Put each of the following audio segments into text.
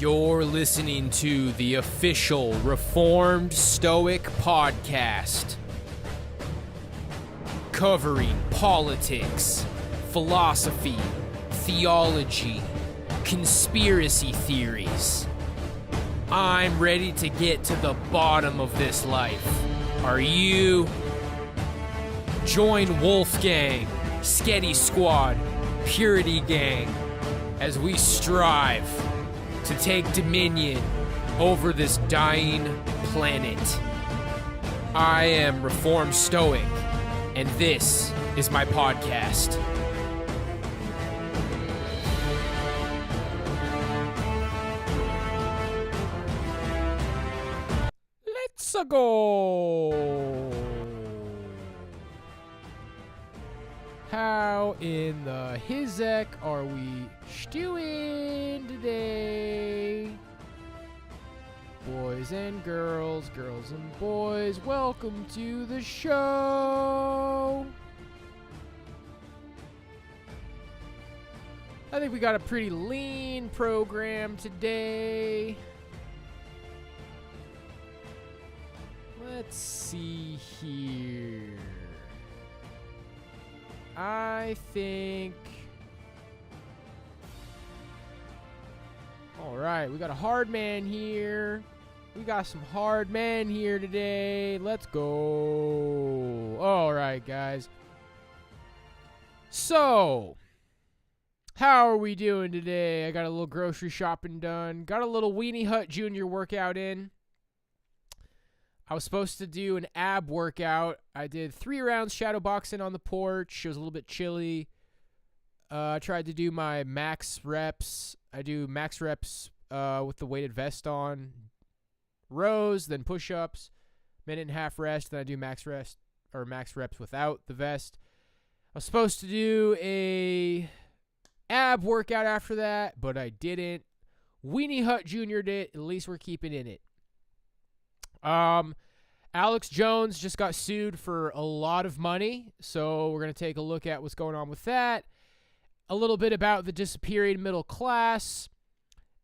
You're listening to the official Reformed Stoic podcast, covering politics, philosophy, theology, conspiracy theories. I'm ready to get to the bottom of this life. Are you? Join Wolfgang, Sketty Squad, Purity Gang, as we strive to take dominion over this dying planet. I am Reformed Stoic, and this is my podcast. Let's go! How in the hizek are we stewing today? Boys and girls, girls and boys, welcome to the show. I think we got a pretty lean program today. Let's see here. I think... Alright, we got a hard man here. We got some hard men here today. Let's go. Alright, guys. So, how are we doing today? I got a little grocery shopping done. Got a little Weenie Hut Jr. workout in. I was supposed to do an ab workout. I did 3 rounds shadow boxing on the porch. It was a little bit chilly. I tried to do my max reps. I do max reps with the weighted vest on. Rows, then push-ups. Minute and a half rest. Then I do max reps without the vest. I was supposed to do a ab workout after that, but I didn't. Weenie Hut Jr. did. At least we're keeping in it. Alex Jones just got sued for a lot of money, so we're going to take a look at what's going on with that, a little bit about the disappearing middle class,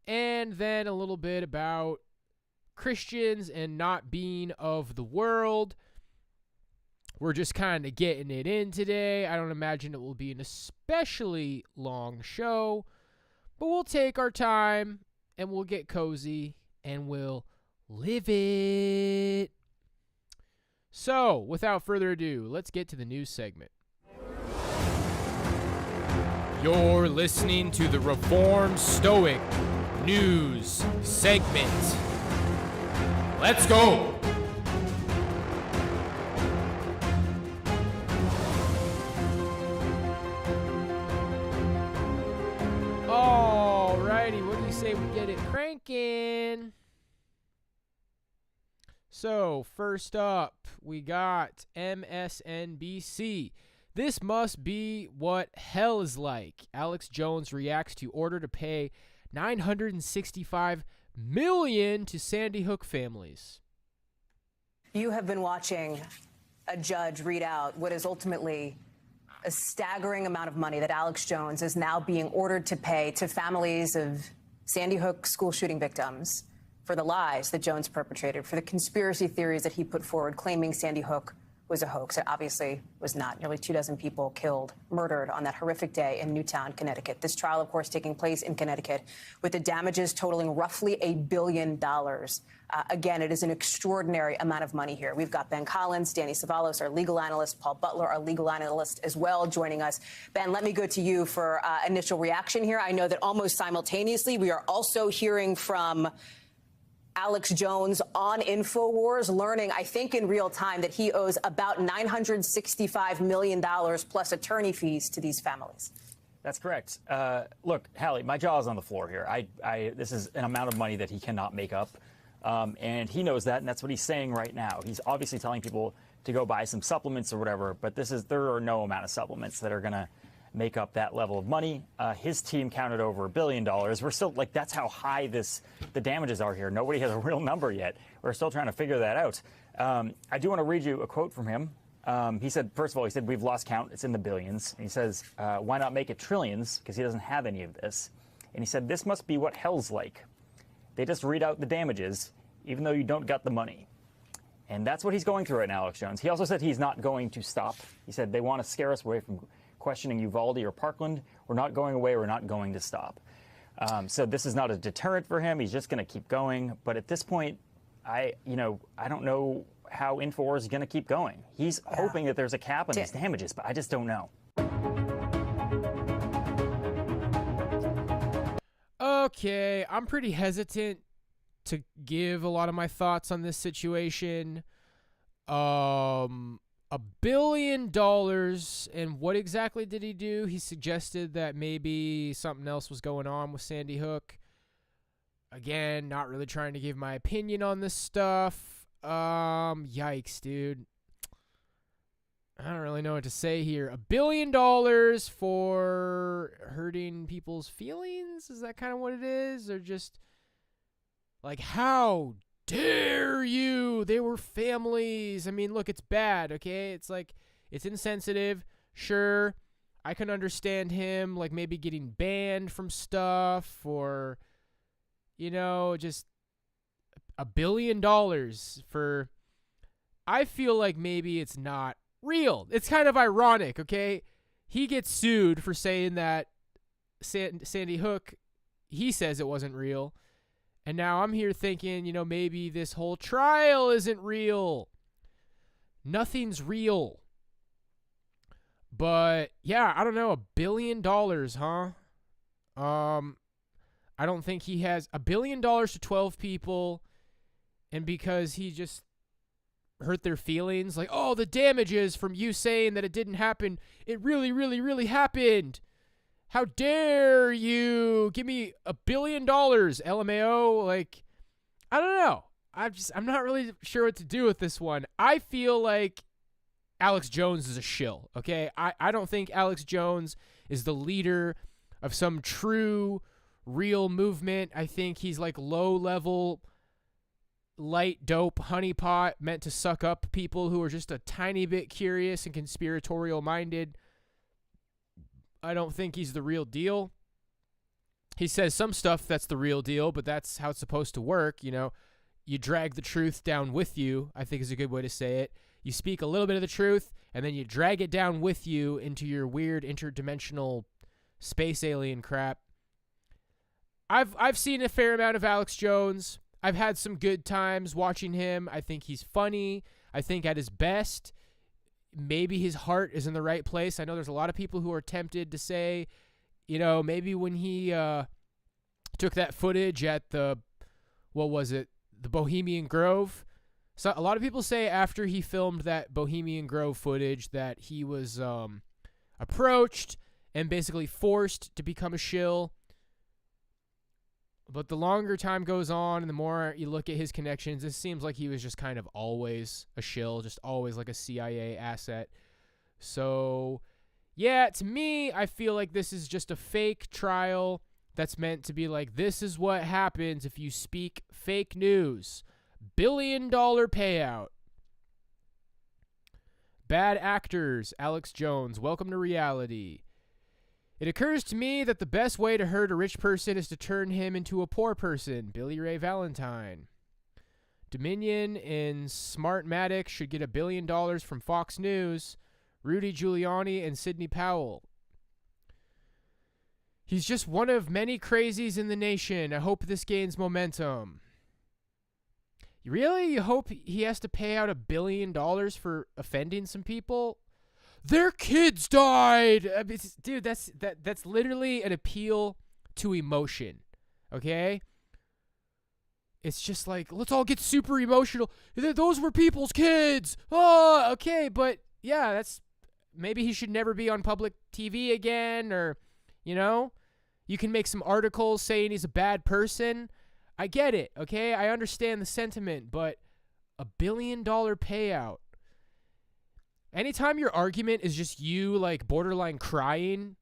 and then a little bit about Christians and not being of the world. We're just kind of getting it in today. I don't imagine it will be an especially long show, but we'll take our time, and we'll get cozy, and we'll live it. So, without further ado, let's get to the news segment. You're listening to the Reformed Stoic news segment. Let's go! Alrighty, what do you say we get it cranking? So, first up, we got MSNBC. This must be what hell is like. Alex Jones reacts to order to pay $965 million to Sandy Hook families. You have been watching a judge read out what is ultimately a staggering amount of money that Alex Jones is now being ordered to pay to families of Sandy Hook school shooting victims for the lies that Jones perpetrated, for the conspiracy theories that he put forward, claiming Sandy Hook was a hoax. It obviously was not. Nearly 24 people killed, murdered on that horrific day in Newtown, Connecticut. This trial, of course, taking place in Connecticut, with the damages totaling roughly $1 billion. Again, it is an extraordinary amount of money here. We've got Ben Collins, Danny Savalos, our legal analyst, Paul Butler, our legal analyst as well, joining us. Ben, let me go to you for initial reaction here. I know that almost simultaneously, we are also hearing from Alex Jones on InfoWars, learning, I think in real time, that he owes about $965 million plus attorney fees to these families. That's correct. Look, Hallie, my jaw is on the floor here. This is an amount of money that he cannot make up, and he knows that, and that's what he's saying right now. He's obviously telling people to go buy some supplements or whatever, but there are no amount of supplements that are going to make up that level of money. His team counted over $1 billion. We're still, like, that's how high the damages are here. Nobody has a real number yet. We're still trying to figure that out. I do want to read you a quote from him. He said, first of all, he said, we've lost count. It's in the billions. And he says, why not make it trillions? Because he doesn't have any of this. And he said, this must be what hell's like. They just read out the damages, even though you don't got the money. And that's what he's going through right now, Alex Jones. He also said he's not going to stop. He said they want to scare us away from questioning Uvalde or Parkland. We're not going away. We're not going to stop. So this is not a deterrent for him. He's just going to keep going. But at this point, I don't know how InfoWars is going to keep going. He's hoping that there's a cap on these damages, but I just don't know. Okay, I'm pretty hesitant to give a lot of my thoughts on this situation. $1 billion, and what exactly did he do? He suggested that maybe something else was going on with Sandy Hook. Again, not really trying to give my opinion on this stuff. Yikes, dude. I don't really know what to say here. $1 billion for hurting people's feelings? Is that kind of what it is? Or just like, how dare you? They were families. I mean, look, it's bad, okay? It's like, it's insensitive. Sure, I can understand him, like, maybe getting banned from stuff or, just $1 billion for, I feel like maybe it's not real. It's kind of ironic, okay? He gets sued for saying that Sandy Hook, he says it wasn't real. And now I'm here thinking, maybe this whole trial isn't real. Nothing's real. But, yeah, I don't know, $1 billion, huh? I don't think he has $1 billion to 12 people, and because he just hurt their feelings, like, oh, the damages from you saying that it didn't happen, it really, really, really happened. How dare you give me $1 billion, LMAO? Like, I don't know. I'm not really sure what to do with this one. I feel like Alex Jones is a shill, okay? I don't think Alex Jones is the leader of some true, real movement. I think he's like low-level, light dope honeypot meant to suck up people who are just a tiny bit curious and conspiratorial-minded. I don't think he's the real deal. He says some stuff that's the real deal, but that's how it's supposed to work, You drag the truth down with you, I think is a good way to say it. You speak a little bit of the truth, and then you drag it down with you into your weird interdimensional space alien crap. I've seen a fair amount of Alex Jones. I've had some good times watching him. I think he's funny. I think at his best, maybe his heart is in the right place. I know there's a lot of people who are tempted to say, maybe when he took that footage at the Bohemian Grove. So a lot of people say after he filmed that Bohemian Grove footage that he was approached and basically forced to become a shill. But the longer time goes on and the more you look at his connections, it seems like he was just kind of always a shill, just always like a CIA asset. So, yeah, to me, I feel like this is just a fake trial that's meant to be like, this is what happens if you speak fake news. $1 billion payout. Bad actors, Alex Jones, welcome to reality. It occurs to me that the best way to hurt a rich person is to turn him into a poor person. Billy Ray Valentine. Dominion and Smartmatic should get $1 billion from Fox News. Rudy Giuliani and Sidney Powell. He's just one of many crazies in the nation. I hope this gains momentum. Really? You hope he has to pay out $1 billion for offending some people? Their kids died. I mean, dude, that's literally an appeal to emotion. Okay? It's just like, let's all get super emotional. Those were people's kids. Oh, okay, but yeah, that's maybe he should never be on public TV again, or you can make some articles saying he's a bad person. I get it, okay? I understand the sentiment, but $1 billion payout. Anytime your argument is just you, like, borderline crying,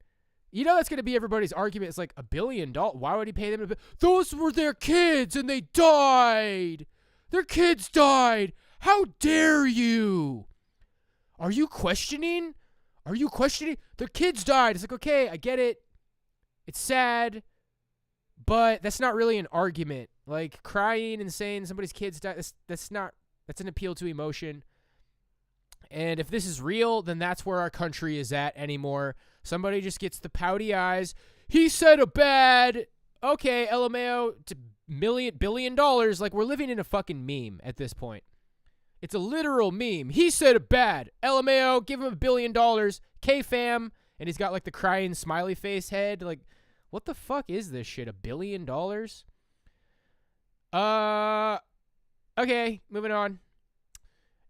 that's going to be everybody's argument. It's like, $1 billion? Why would he pay them? Those were their kids, and they died. Their kids died. How dare you? Are you questioning? Their kids died. It's like, okay, I get it. It's sad, but that's not really an argument. Like, crying and saying somebody's kids died, that's an appeal to emotion. And if this is real, then that's where our country is at anymore. Somebody just gets the pouty eyes. He said a bad. Okay, LMAO, to billion dollars. Like, we're living in a fucking meme at this point. It's a literal meme. He said a bad. LMAO, give him $1 billion. K-fam. And he's got, like, the crying smiley face head. Like, what the fuck is this shit? $1 billion? Okay, moving on.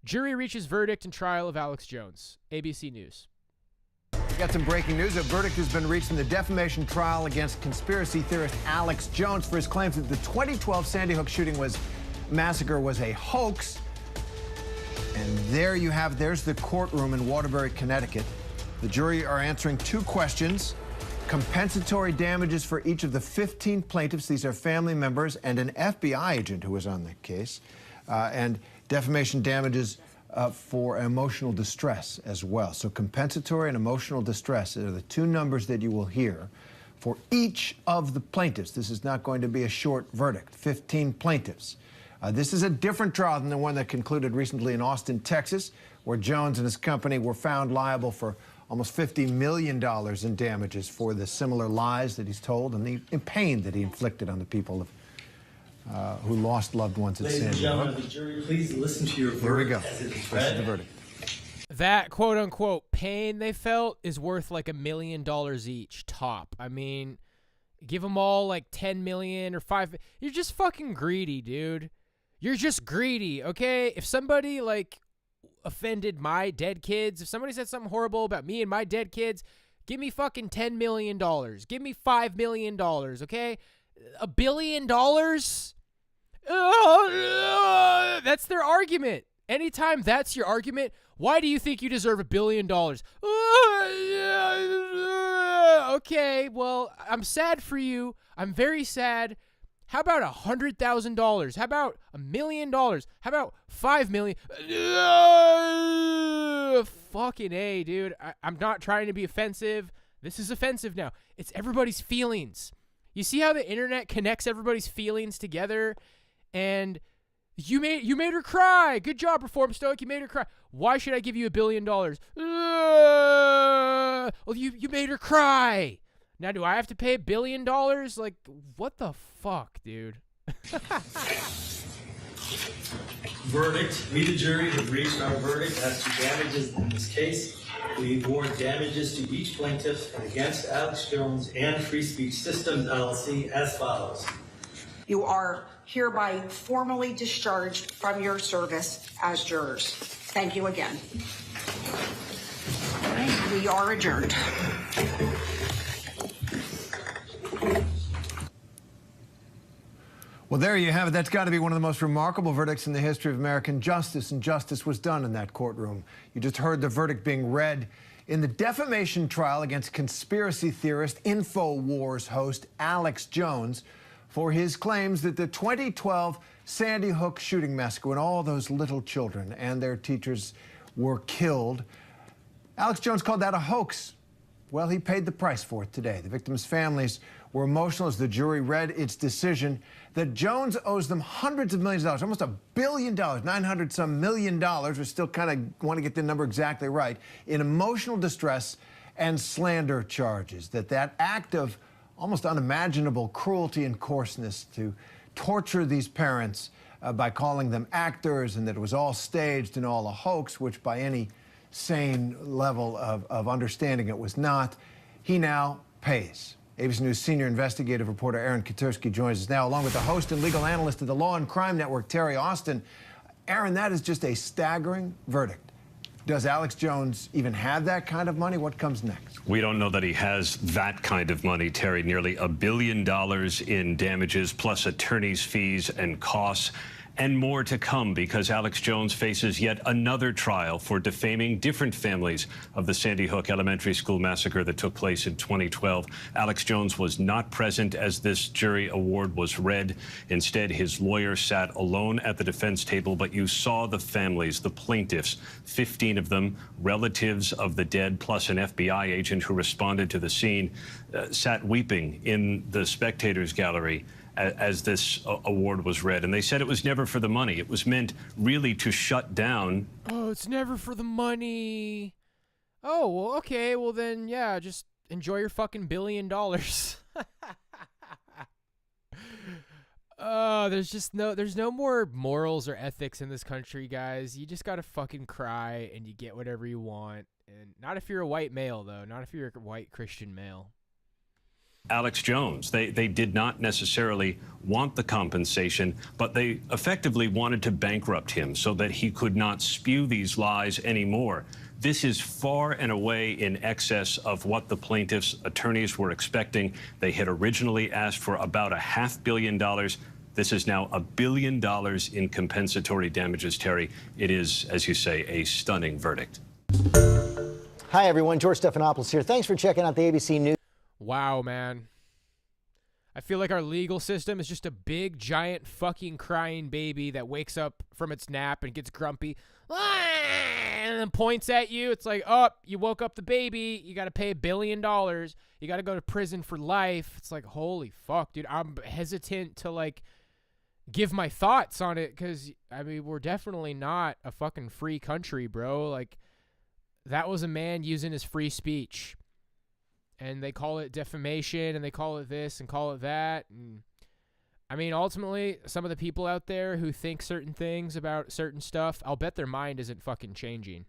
Jury reaches verdict in trial of Alex Jones. ABC News. We got some breaking news. A verdict has been reached in the defamation trial against conspiracy theorist Alex Jones for his claims that the 2012 Sandy Hook massacre was a hoax. And there you have, there's the courtroom in Waterbury, Connecticut. The jury are answering 2 questions. Compensatory damages for each of the 15 plaintiffs. These are family members and an FBI agent who was on the case. And defamation damages for emotional distress as well. So compensatory and emotional distress are the 2 numbers that you will hear for each of the plaintiffs. This is not going to be a short verdict. 15 plaintiffs. This is a different trial than the one that concluded recently in Austin, Texas, where Jones and his company were found liable for almost $50 million in damages for the similar lies that he's told and the pain that he inflicted on the people of who lost loved ones at Sandy Hook. Ladies and gentlemen of the jury, please listen to your verdict. Here we go. As it is This read. is the verdict. That quote-unquote pain they felt is worth like $1 million each, top. I mean, give them all like 10 million or 5. You're just fucking greedy, dude. You're just greedy, okay? If somebody like offended my dead kids, if somebody said something horrible about me and my dead kids, give me fucking $10 million. Give me $5 million, okay? $1 billion? That's their argument. Anytime that's your argument, why do you think you deserve $1 billion? Okay, well, I'm sad for you. I'm very sad. How about $100,000? How about $1 million? How about $5 million? Fucking A, dude. I'm not trying to be offensive. This is offensive now. It's everybody's feelings. You see how the internet connects everybody's feelings together? And you made her cry. Good job, Reform Stoic. You made her cry. Why should I give you $1 billion? Well, you made her cry. Now, do I have to pay $1 billion? Like, what the fuck, dude? Verdict. We, the jury, have reached our verdict as to damages in this case. We award damages to each plaintiff and against Alex Jones and Free Speech Systems, LLC, as follows. You are hereby formally discharged from your service as jurors. Thank you again. We are adjourned. Well, there you have it. That's got to be one of the most remarkable verdicts in the history of American justice, and justice was done in that courtroom. You just heard the verdict being read in the defamation trial against conspiracy theorist, InfoWars host Alex Jones for his claims that the 2012 Sandy Hook shooting massacre, when all those little children and their teachers were killed, Alex Jones called that a hoax. Well, he paid the price for it today. The victims' families were emotional as the jury read its decision that Jones owes them hundreds of millions of dollars, almost $1 billion, 900 some million dollars. We still kind of want to get the number exactly right, in emotional distress and slander charges. That act of almost unimaginable cruelty and coarseness to torture these parents by calling them actors, and that it was all staged and all a hoax, which by any sane level of understanding it was not, he now pays. ABC News senior investigative reporter Aaron Katursky joins us now, along with the host and legal analyst of the Law and Crime Network, Terry Austin. Aaron, that is just a staggering verdict. Does Alex Jones even have that kind of money? What comes next? We don't know that he has that kind of money, Terry. Nearly $1 billion in damages, plus attorney's fees and costs, and more to come, because Alex Jones faces yet another trial for defaming different families of the Sandy Hook Elementary School massacre that took place in 2012. Alex Jones was not present as this jury award was read. Instead, his lawyer sat alone at the defense table, but you saw the families, the plaintiffs, 15 of them, relatives of the dead, plus an FBI agent who responded to the scene, sat weeping in the spectators gallery as this award was read. And they said it was never for the money. It was meant really to shut down. Oh, it's never for the money. Oh, well, okay. Well, then, yeah, just enjoy your fucking $1 billion. There's no more morals or ethics in this country, guys. You just gotta fucking cry and you get whatever you want. And not if you're a white male, though. Not if you're a white Christian male. Alex Jones. They did not necessarily want the compensation, but they effectively wanted to bankrupt him so that he could not spew these lies anymore. This is far and away in excess of what the plaintiffs' attorneys were expecting. They had originally asked for about $500 million. This is now $1 billion in compensatory damages, Terry. It is, as you say, a stunning verdict. Hi, everyone. George Stephanopoulos here. Thanks for checking out the ABC News. Wow, man. I feel like our legal system is just a big, giant, fucking crying baby that wakes up from its nap and gets grumpy and then points at you. It's like, oh, you woke up the baby. You got to pay $1 billion. You got to go to prison for life. It's like, holy fuck, dude. I'm hesitant to, like, give my thoughts on it because, I mean, we're definitely not a fucking free country, bro. Like, that was a man using his free speech. And they call it defamation, and they call it this and call it that. And I mean, ultimately, some of the people out there who think certain things about certain stuff, I'll bet their mind isn't fucking changing.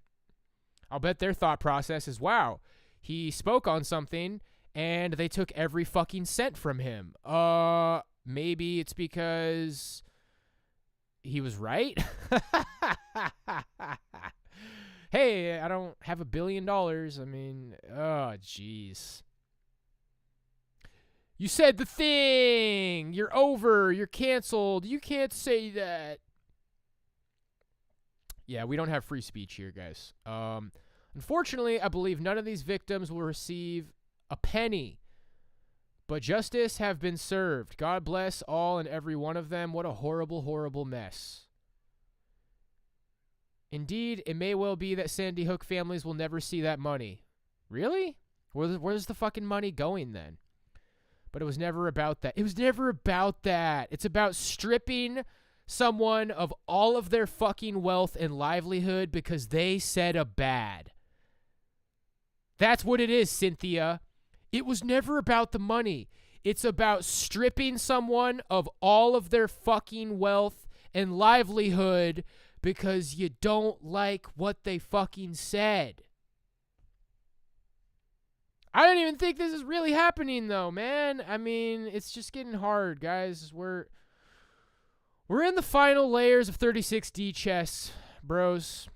I'll bet their thought process is, wow, he spoke on something, and they took every fucking cent from him. Maybe it's because he was right? Hey, I don't have $1 billion. I mean, oh, jeez. You said the thing. You're over. You're canceled. You can't say that. Yeah, we don't have free speech here, guys. Unfortunately, I believe none of these victims will receive a penny. But justice have been served. God bless all and every one of them. What a horrible, horrible mess. Indeed, it may well be that Sandy Hook families will never see that money. Really? Where's the fucking money going then? But it was never about that. It was never about that. It's about stripping someone of all of their fucking wealth and livelihood because they said a bad. That's what it is, Cynthia. It was never about the money. It's about stripping someone of all of their fucking wealth and livelihood because you don't like what they fucking said. I don't even think this is really happening, though, man. I mean, it's just getting hard, guys. We're in the final layers of 36D chess, bros.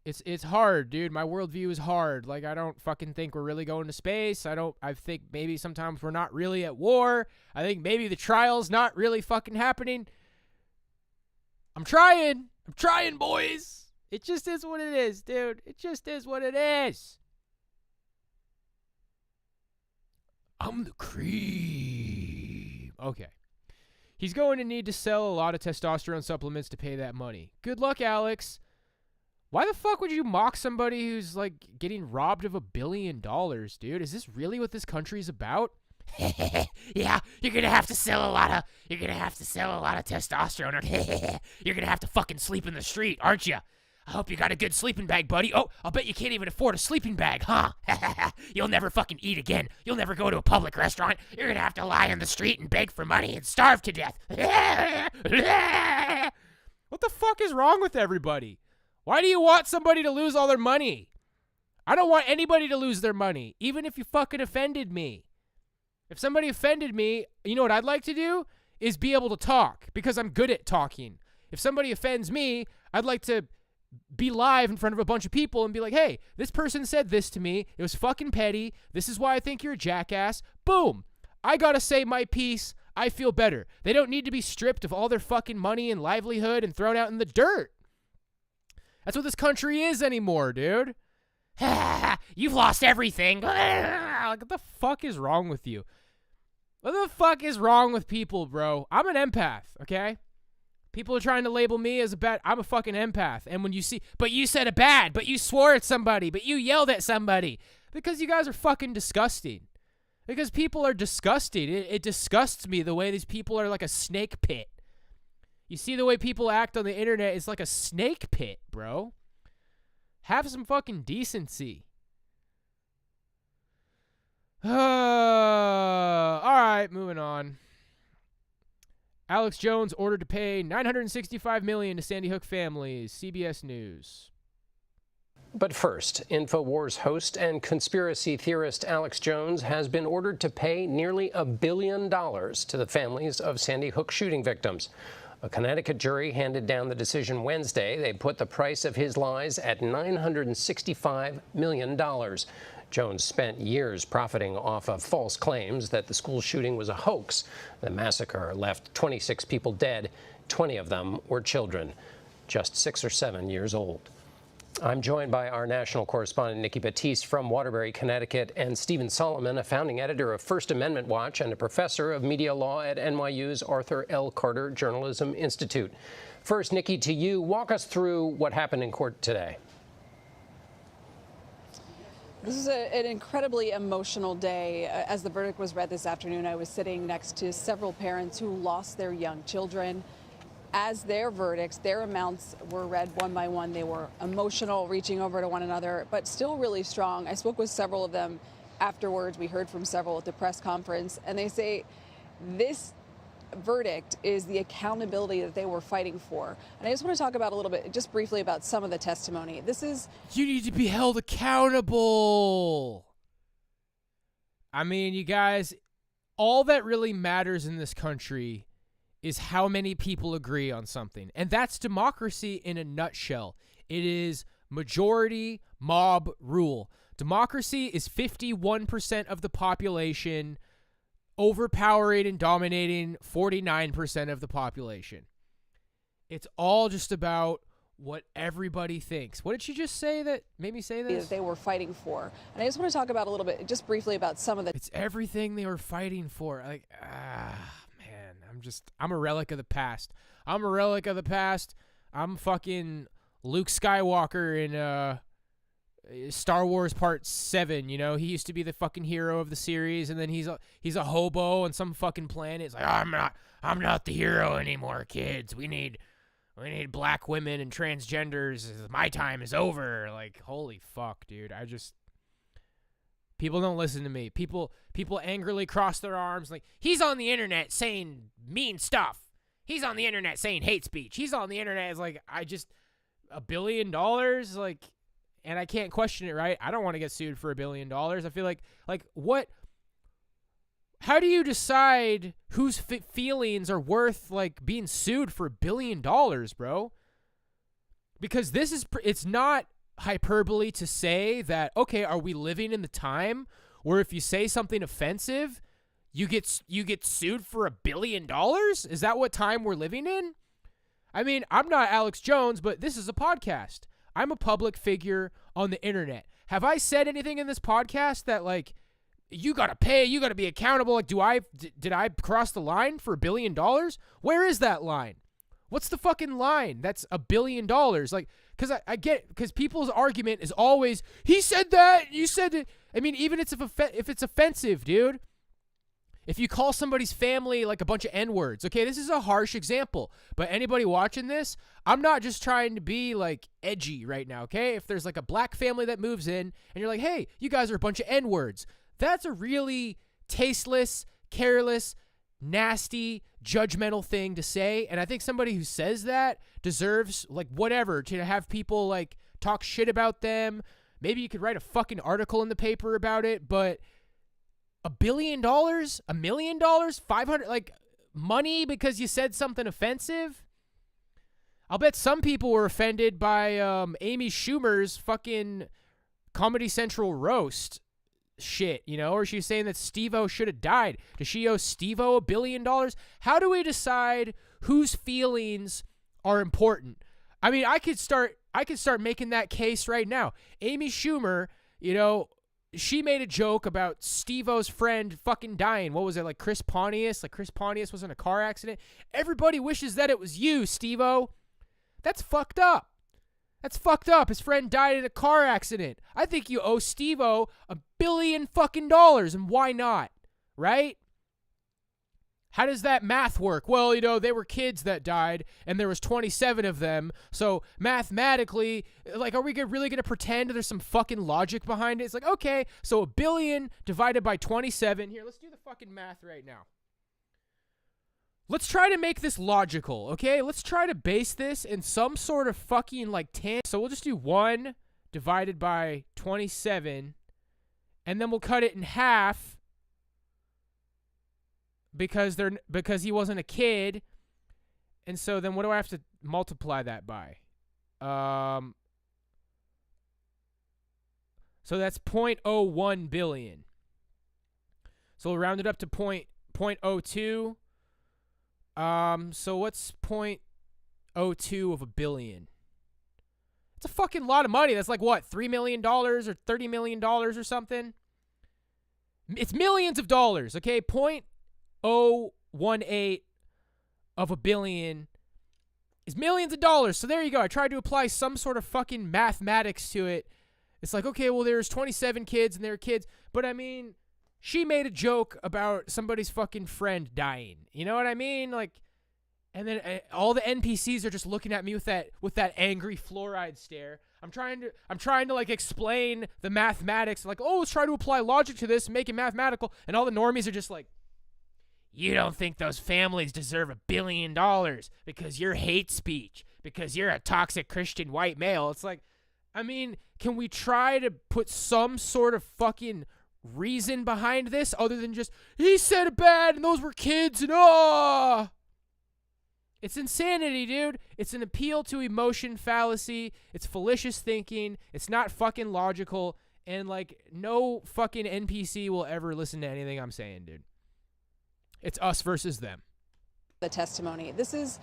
It's hard, dude. My worldview is hard. Like, I don't fucking think we're really going to space. I think maybe sometimes we're not really at war. I think maybe the trial's not really fucking happening. I'm trying, boys. It just is what it is, dude. It just is what it is. I'm the cream. Okay. He's going to need to sell a lot of testosterone supplements to pay that money. Good luck, Alex. Why the fuck would you mock somebody who's, like, getting robbed of $1 billion, dude? Is this really what this country's about? Yeah, you're gonna have to sell a lot of testosterone. You're gonna have to fucking sleep in the street, aren't you? I hope you got a good sleeping bag, buddy. Oh, I'll bet you can't even afford a sleeping bag, huh? You'll never fucking eat again. You'll never go to a public restaurant. You're gonna have to lie on the street and beg for money and starve to death. What the fuck is wrong with everybody? Why do you want somebody to lose all their money? I don't want anybody to lose their money, even if you fucking offended me. If somebody offended me, you know what I'd like to do? Is be able to talk, because I'm good at talking. If somebody offends me, I'd like to be live in front of a bunch of people and be like, hey, this person said this to me. It was fucking petty. This is why I think you're a jackass. Boom. I gotta say my piece. I feel better. They don't need to be stripped of all their fucking money and livelihood and thrown out in the dirt. That's what this country is anymore, dude. You've lost everything. What the fuck is wrong with you? What the fuck is wrong with people, bro? I'm an empath, okay? People are trying to label me as a bad. I'm a fucking empath. And when you see, but you said a bad, but you swore at somebody, but you yelled at somebody. Because you guys are fucking disgusting. Because people are disgusted. It disgusts me the way these people are like a snake pit. You see the way people act on the internet is like a snake pit, bro. Have some fucking decency. All right, moving on. Alex Jones ordered to pay $965 million to Sandy Hook families. CBS News. But first, InfoWars host and conspiracy theorist Alex Jones has been ordered to pay nearly $1 billion to the families of Sandy Hook shooting victims. A Connecticut jury handed down the decision Wednesday. They put the price of his lies at $965 million. Jones spent years profiting off of false claims that the school shooting was a hoax. The massacre left 26 people dead. 20 of them were children, just 6 or 7 years old. I'm joined by our national correspondent, Nikki Batiste from Waterbury, Connecticut, and Stephen Solomon, a founding editor of First Amendment Watch and a professor of media law at NYU's Arthur L. Carter Journalism Institute. First, Nikki, to you, walk us through what happened in court today. This is an incredibly emotional day. As the verdict was read this afternoon, I was sitting next to several parents who lost their young children. As their verdicts, their amounts were read one by one. They were emotional, reaching over to one another, but still really strong. I spoke with several of them afterwards. We heard from several at the press conference, and they say this verdict is the accountability that they were fighting for. And I just want to talk about a little bit, just briefly, about some of the testimony. You need to be held accountable. I mean, you guys, all that really matters in this country is how many people agree on something. And that's democracy in a nutshell. It is majority mob rule. Democracy is 51% of the population overpowering and dominating 49% of the population. It's all just about what everybody thinks. What did she just say that made me say this? They were fighting for. And I just want to talk about a little bit, just briefly, about some of the... It's everything they were fighting for. Like, I'm a relic of the past. I'm a relic of the past. I'm fucking Luke Skywalker in Star Wars Part 7, you know? He used to be the fucking hero of the series, and then he's a hobo on some fucking planet. It's like, I'm not the hero anymore, kids. We need black women and transgenders. My time is over. Like, holy fuck, dude. People don't listen to me. People angrily cross their arms like, he's on the internet saying mean stuff. He's on the internet saying hate speech. He's on the internet. It's like, $1 billion? Like, and I can't question it, right? I don't want to get sued for $1 billion. I feel like what? How do you decide whose feelings are worth, like, being sued for $1 billion, bro? Because it's not hyperbole to say that, okay, are we living in the time where if you say something offensive, you get sued for $1 billion? Is that what time we're living in? I mean, I'm not Alex Jones, but this is a podcast. I'm a public figure on the internet. Have I said anything in this podcast that, like, you gotta pay, you gotta be accountable? Like, did I cross the line for $1 billion? Where is that line? What's the fucking line? That's $1 billion. Like, because people's argument is always, he said that, you said it. I mean, even if it's offensive, dude. If you call somebody's family like a bunch of N-words, okay, this is a harsh example, but anybody watching this, I'm not just trying to be, like, edgy right now, okay? If there's, like, a black family that moves in, and you're like, hey, you guys are a bunch of N-words, that's a really tasteless, careless, nasty, judgmental thing to say, and I think somebody who says that deserves, like, whatever, to have people, like, talk shit about them. Maybe you could write a fucking article in the paper about it, but $1 billion, $1 million, 500, like, money because you said something offensive? I'll bet some people were offended by Amy Schumer's fucking Comedy Central roast shit, you know, or she's saying that Steve-O should have died. Does she owe Steve-O $1 billion? How do we decide whose feelings are important? I mean, I could start making that case right now. Amy Schumer, you know, she made a joke about Steve-O's friend fucking dying. What was it, like Chris Pontius? Like, Chris Pontius was in a car accident. Everybody wishes that it was you, Steve-O. That's fucked up. That's fucked up. His friend died in a car accident. I think you owe Steve-O $1 billion fucking dollars, and why not? right? How does that math work? Well, you know, they were kids that died, and there was 27 of them. So mathematically, like, are we really going to pretend there's some fucking logic behind it? It's like, okay, so 1 billion divided by 27. Here, let's do the fucking math right now. Let's try to make this logical, okay? Let's try to base this in some sort of fucking, like, So we'll just do 1 divided by 27, and then we'll cut it in half because he wasn't a kid. And so then what do I have to multiply that by? So that's 0.01 billion. So we'll round it up to 0.02. So what's 0.02 of a billion? It's a fucking lot of money. That's like what, $3 million or $30 million or something? It's millions of dollars, okay? 0.018 of a billion is millions of dollars. So there you go. I tried to apply some sort of fucking mathematics to it. It's like, okay, well, there's 27 kids and they're kids. But I mean, she made a joke about somebody's fucking friend dying. You know what I mean? Like, and then all the NPCs are just looking at me with that angry fluoride stare. I'm trying to like explain the mathematics. Like, oh, let's try to apply logic to this and make it mathematical. And all the normies are just like, you don't think those families deserve $1 billion because you're hate speech, because you're a toxic Christian white male. It's like, I mean, can we try to put some sort of fucking reason behind this other than just, he said it bad and those were kids and It's insanity, dude. It's an appeal to emotion fallacy. It's fallacious thinking. It's not fucking logical. And, like, no fucking NPC will ever listen to anything I'm saying, dude. It's us versus them. The testimony. It's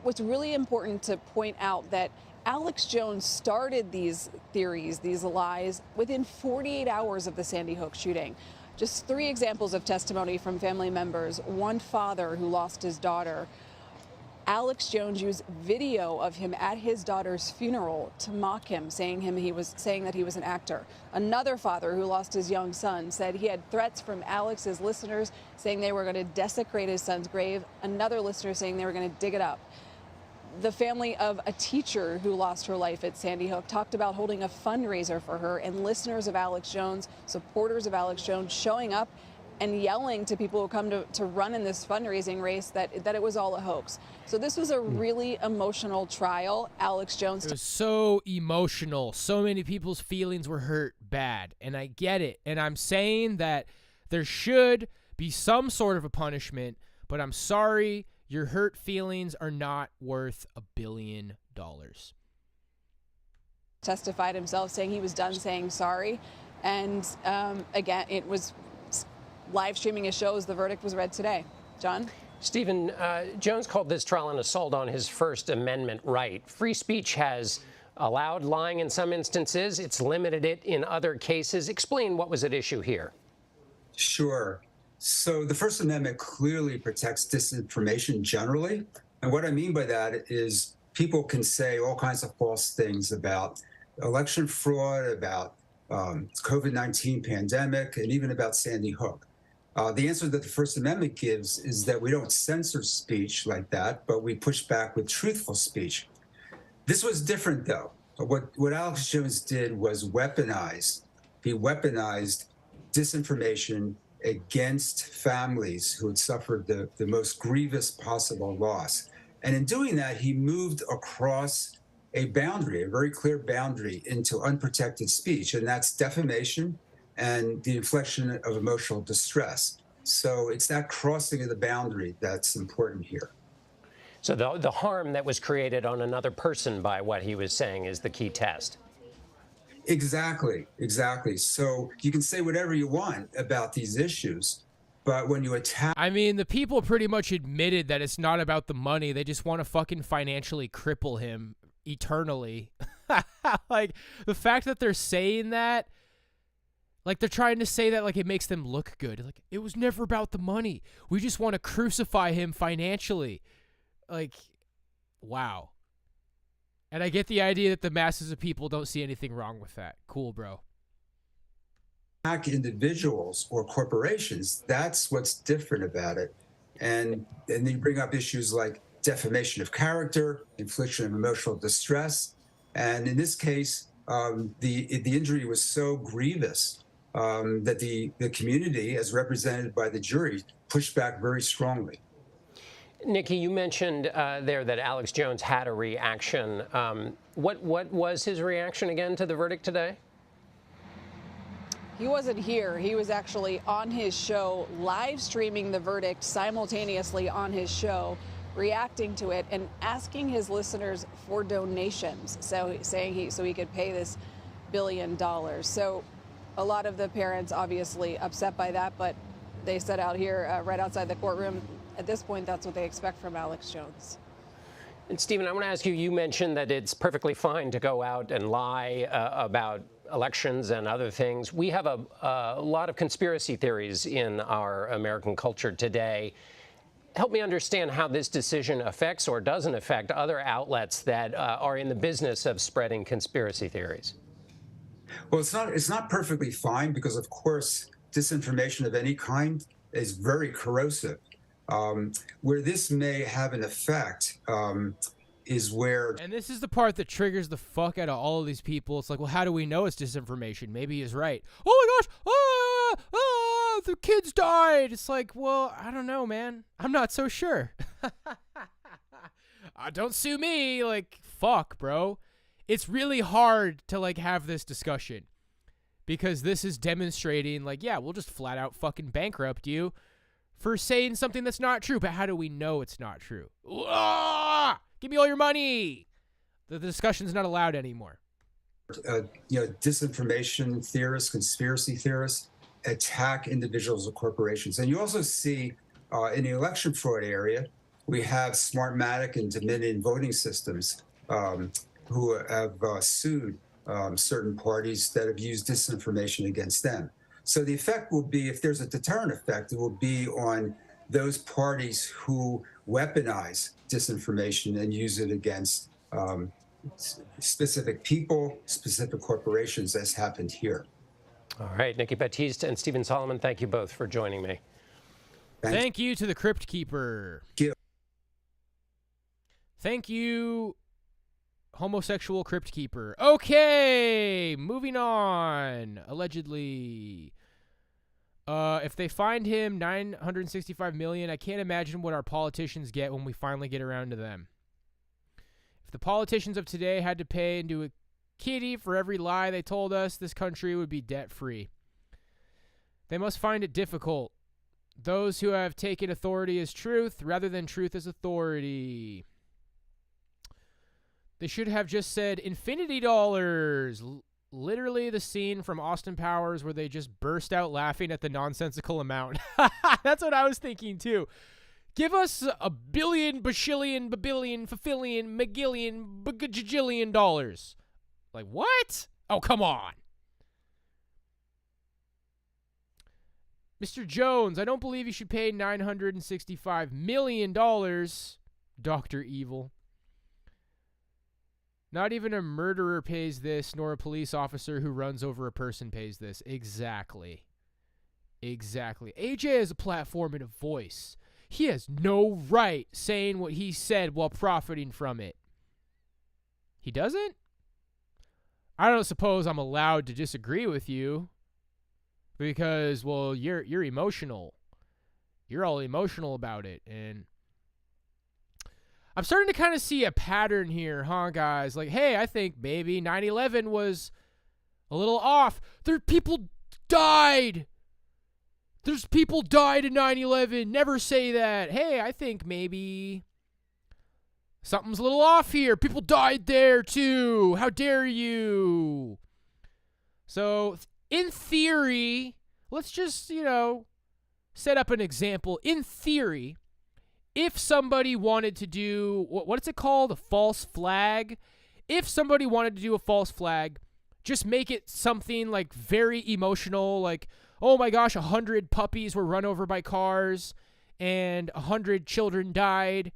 what's really important to point out that Alex Jones started these theories, these lies, within 48 hours of the Sandy Hook shooting. Just 3 examples of testimony from family members. One father who lost his daughter. Alex Jones used video of him at his daughter's funeral to mock him, saying that he was an actor. Another father who lost his young son said he had threats from Alex's listeners saying they were going to desecrate his son's grave. Another listener saying they were going to dig it up. The family of a teacher who lost her life at Sandy Hook talked about holding a fundraiser for her, and listeners of Alex Jones, supporters of Alex Jones, showing up and yelling to people who come to run in this fundraising race that it was all a hoax. So this was a really emotional trial. Alex Jones. It was so emotional. So many people's feelings were hurt bad. And I get it. And I'm saying that there should be some sort of a punishment, but I'm sorry, your hurt feelings are not worth $1 billion. Testified himself, saying he was done saying sorry. And again, it was live streaming his shows. The verdict was read today. John? Stephen, Jones called this trial an assault on his First Amendment right. Free speech has allowed lying in some instances. It's limited it in other cases. Explain what was at issue here. Sure. So the First Amendment clearly protects disinformation generally. And what I mean by that is people can say all kinds of false things about election fraud, about COVID-19 pandemic, and even about Sandy Hook. The answer that the First Amendment gives is that we don't censor speech like that, but we push back with truthful speech. This was different, though. What Alex Jones did was weaponize. He weaponized disinformation against families who had suffered the most grievous possible loss. And in doing that, he moved across a boundary, a very clear boundary, into unprotected speech, and that's defamation and the infliction of emotional distress. So it's that crossing of the boundary that's important here. So the harm that was created on another person by what he was saying is the key test. Exactly. So you can say whatever you want about these issues, but when you attack... I mean, the people pretty much admitted that it's not about the money. They just want to fucking financially cripple him eternally. Like, the fact that they're saying that, like, they're trying to say that like it makes them look good. Like, it was never about the money. We just want to crucify him financially. Like, wow. And I get the idea that the masses of people don't see anything wrong with that. Cool, bro. individuals or corporations. That's what's different about it. And then you bring up issues like defamation of character, infliction of emotional distress. And in this case, the injury was so grievous that the community, as represented by the jury, pushed back very strongly. Nikki, you mentioned there that Alex Jones had a reaction. What was his reaction again to the verdict today? He wasn't here. He was actually on his show, live streaming the verdict simultaneously on his show, reacting to it and asking his listeners for donations. So saying so he could pay this $1 billion. So a lot of the parents obviously upset by that, but they said out here right outside the courtroom, at this point, that's what they expect from Alex Jones. And Stephen, I want to ask you, you mentioned that it's perfectly fine to go out and lie about elections and other things. We have a lot of conspiracy theories in our American culture today. Help me understand how this decision affects or doesn't affect other outlets that are in the business of spreading conspiracy theories. Well, it's not perfectly fine because, of course, disinformation of any kind is very corrosive. Where this may have an effect is where... And this is the part that triggers the fuck out of all of these people. It's like, well, how do we know it's disinformation? Maybe he's right. Oh my gosh, the kids died. It's like, well, I don't know, man. I'm not so sure. Don't sue me. Like, fuck, bro. It's really hard to, like, have this discussion because this is demonstrating, like, yeah, we'll just flat out fucking bankrupt you for saying something that's not true. But how do we know it's not true? Give me all your money. The discussion's not allowed anymore. Disinformation theorists, conspiracy theorists attack individuals or corporations. And you also see in the election fraud area, we have Smartmatic and Dominion voting systems who have sued certain parties that have used disinformation against them. So the effect will be, if there's a deterrent effect, it will be on those parties who weaponize disinformation and use it against specific people, specific corporations, as happened here. All right, Nikki Baptiste and Stephen Solomon, thank you both for joining me. Thank you to the Crypt Keeper. Thank you, homosexual Crypt Keeper. Okay, moving on. Allegedly. If they find him $965 million, I can't imagine what our politicians get when we finally get around to them. If the politicians of today had to pay into a kitty for every lie they told us, this country would be debt-free. They must find it difficult. Those who have taken authority as truth rather than truth as authority. They should have just said infinity dollars. Literally the scene from Austin Powers where they just burst out laughing at the nonsensical amount. That's what I was thinking too. Give us $1 billion, bashillion, babillion, fafillion, magillion, bagajillion dollars. Like what? Oh, come on. Mr. Jones, I don't believe you should pay $965 million. Dr. Evil. Not even a murderer pays this, nor a police officer who runs over a person pays this. Exactly. Exactly. AJ has a platform and a voice. He has no right saying what he said while profiting from it. He doesn't? I don't suppose I'm allowed to disagree with you because, well, you're emotional. You're all emotional about it, and I'm starting to kind of see a pattern here, huh, guys? Like, hey, I think maybe 9/11 was a little off. People died. There's people died in 9/11. Never say that. Hey, I think maybe something's a little off here. People died there too. How dare you? So, in theory, let's just, set up an example. In theory, if somebody wanted to do, what's it called? A false flag? If somebody wanted to do a false flag, just make it something like very emotional, like, oh my gosh, 100 puppies were run over by cars and 100 children died.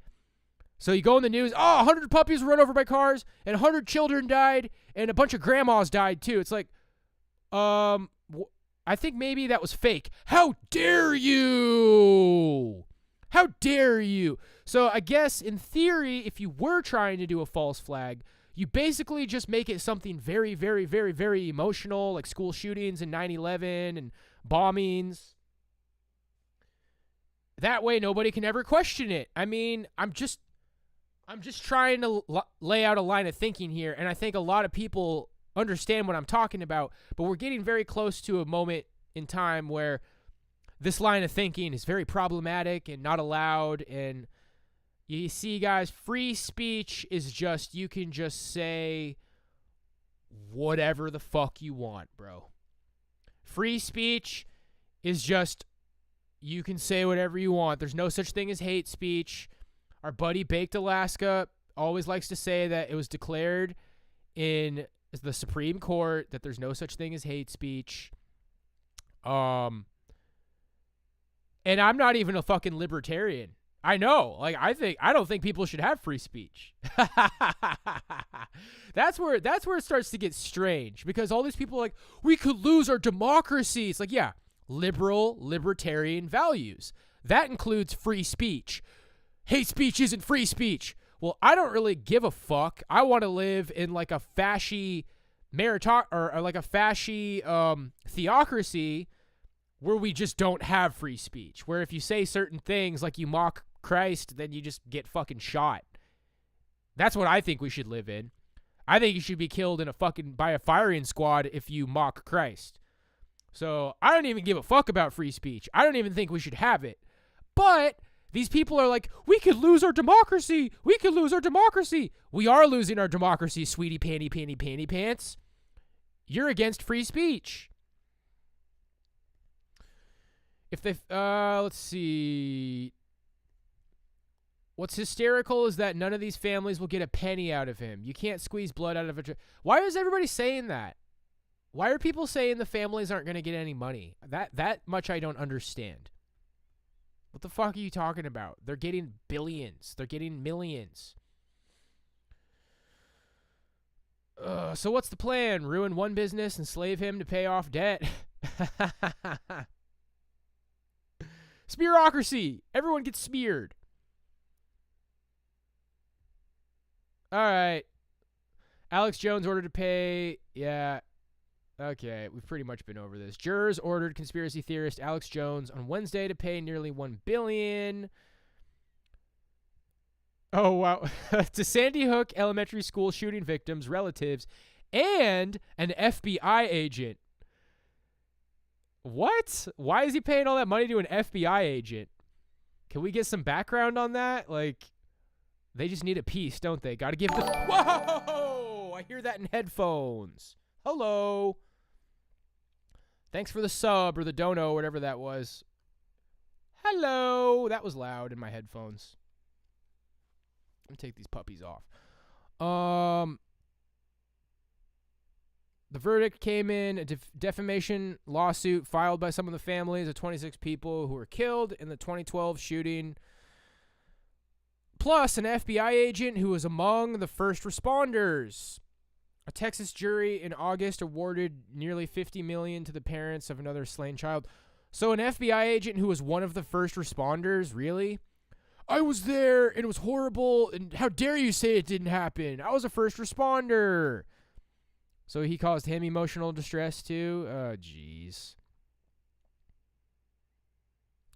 So you go in the news, 100 puppies were run over by cars and 100 children died and a bunch of grandmas died too. It's like, I I think maybe that was fake. How dare you? How dare you? So I guess in theory, if you were trying to do a false flag, you basically just make it something very, very, very, very emotional, like school shootings and 9/11 and bombings. That way nobody can ever question it. I mean, I'm just trying to lay out a line of thinking here, and I think a lot of people understand what I'm talking about, but we're getting very close to a moment in time where this line of thinking is very problematic and not allowed. And you see, guys, free speech is just, you can just say whatever the fuck you want, bro. Free speech is just, you can say whatever you want. There's no such thing as hate speech. Our buddy Baked Alaska always likes to say that it was declared in the Supreme Court that there's no such thing as hate speech. And I'm not even a fucking libertarian. I know. Like, I don't think people should have free speech. That's where it starts to get strange, because all these people are like, we could lose our democracy. It's like, yeah, libertarian values. That includes free speech. Hate speech isn't free speech. Well, I don't really give a fuck. I want to live in like a fashy or like a fashy theocracy where we just don't have free speech. Where if you say certain things, like you mock Christ, then you just get fucking shot. That's what I think we should live in. I think you should be killed by a firing squad if you mock Christ. So I don't even give a fuck about free speech. I don't even think we should have it. But these people are like, we could lose our democracy. We could lose our democracy. We are losing our democracy, sweetie panty pants. You're against free speech. If they, let's see. What's hysterical is that none of these families will get a penny out of him. You can't squeeze blood out of a... Why is everybody saying that? Why are people saying the families aren't going to get any money? That much I don't understand. What the fuck are you talking about? They're getting billions. They're getting millions. So what's the plan? Ruin one business and slave him to pay off debt? Smearocracy. Everyone gets smeared. All right. Alex Jones ordered to pay. Yeah. Okay, we've pretty much been over this. Jurors ordered conspiracy theorist Alex Jones on Wednesday to pay nearly $1 billion. Oh, wow. To Sandy Hook Elementary School shooting victims, relatives, and an FBI agent. What? Why is he paying all that money to an FBI agent? Can we get some background on that? Like, they just need a piece, don't they? Gotta give the... Whoa! I hear that in headphones. Hello. Thanks for the sub or the dono, whatever that was. Hello. That was loud in my headphones. Let me take these puppies off. The verdict came in a defamation lawsuit filed by some of the families of 26 people who were killed in the 2012 shooting, plus an FBI agent who was among the first responders. A Texas jury in August awarded nearly $50 million to the parents of another slain child. So an FBI agent who was one of the first responders, really? I was there, and it was horrible, and how dare you say it didn't happen? I was a first responder. So he caused him emotional distress, too? Oh, jeez.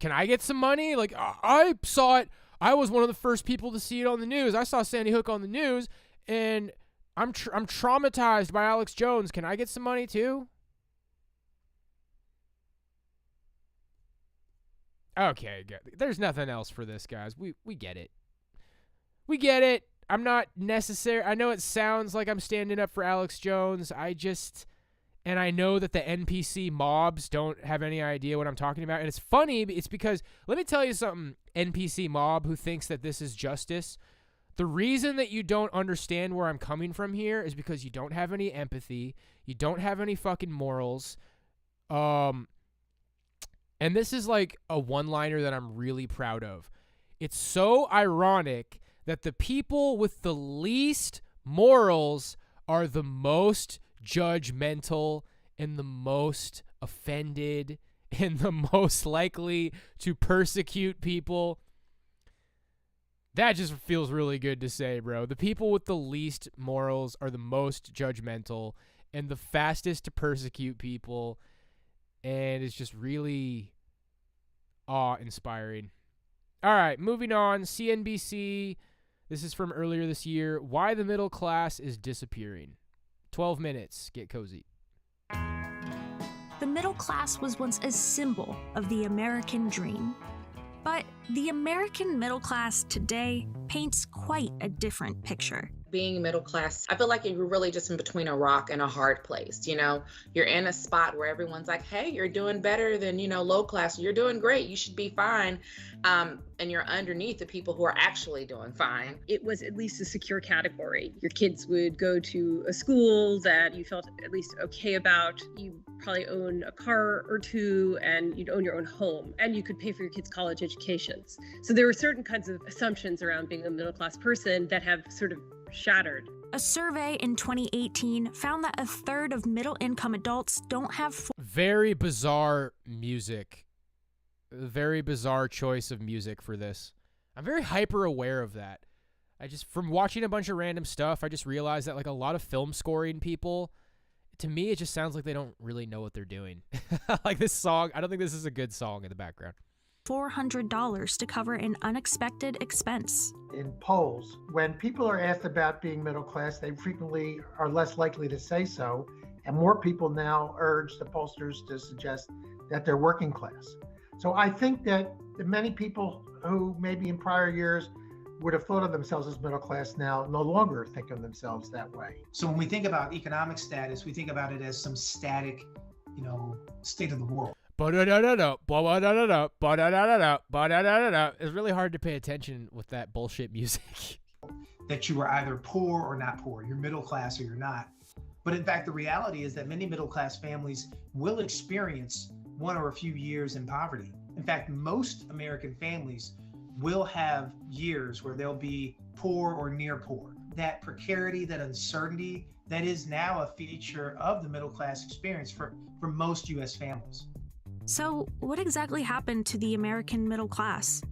Can I get some money? Like, I saw it. I was one of the first people to see it on the news. I saw Sandy Hook on the news, and... I'm traumatized by Alex Jones. Can I get some money too? Okay, there's nothing else for this, guys. We get it. We get it. I'm not necessary. I know it sounds like I'm standing up for Alex Jones. And I know that the NPC mobs don't have any idea what I'm talking about. And it's funny. It's because, let me tell you something, NPC mob who thinks that this is justice. The reason that you don't understand where I'm coming from here is because you don't have any empathy. You don't have any fucking morals. And this is like a one-liner that I'm really proud of. It's so ironic that the people with the least morals are the most judgmental and the most offended and the most likely to persecute people. That just feels really good to say, bro. The people with the least morals are the most judgmental and the fastest to persecute people. And it's just really awe-inspiring. All right, moving on. CNBC. This is from earlier this year. Why the middle class is disappearing. 12 minutes. Get cozy. The middle class was once a symbol of the American dream. But the American middle class today paints quite a different picture. Being middle class, I feel like you're really just in between a rock and a hard place. You know, you're in a spot where everyone's like, hey, you're doing better than, low class. You're doing great. You should be fine. And you're underneath the people who are actually doing fine. It was at least a secure category. Your kids would go to a school that you felt at least okay about. You probably own a car or two, and you'd own your own home, and you could pay for your kids' college educations. So there were certain kinds of assumptions around being a middle class person that have sort of shattered. A survey in 2018 found that a third of middle-income adults don't have... Very bizarre music. Very bizarre choice of music for this. I'm very hyper aware of that. From watching a bunch of random stuff, I just realized that like a lot of film scoring people, to me, it just sounds like they don't really know what they're doing. Like this song, I don't think this is a good song in the background. $400 to cover an unexpected expense. In polls, when people are asked about being middle class, they frequently are less likely to say so, and more people now urge the pollsters to suggest that they're working class. So I think that many people who maybe in prior years would have thought of themselves as middle class now no longer think of themselves that way. So when we think about economic status, we think about it as some static, state of the world. It's really hard to pay attention with that bullshit music. That you are either poor or not poor, you're middle class or you're not. But in fact, the reality is that many middle class families will experience one or a few years in poverty. In fact, most American families will have years where they'll be poor or near poor. That precarity, that uncertainty, that is now a feature of the middle class experience for most U.S. families. So, what exactly happened to the American middle class?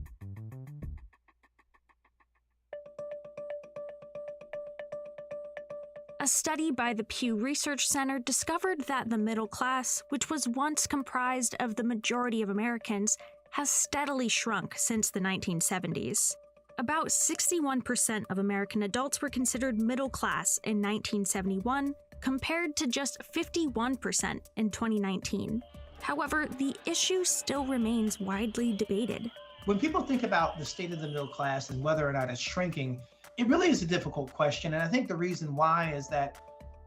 A study by the Pew Research Center discovered that the middle class, which was once comprised of the majority of Americans, has steadily shrunk since the 1970s. About 61% of American adults were considered middle class in 1971, compared to just 51% in 2019. However, the issue still remains widely debated. When people think about the state of the middle class and whether or not it's shrinking, it really is a difficult question. And I think the reason why is that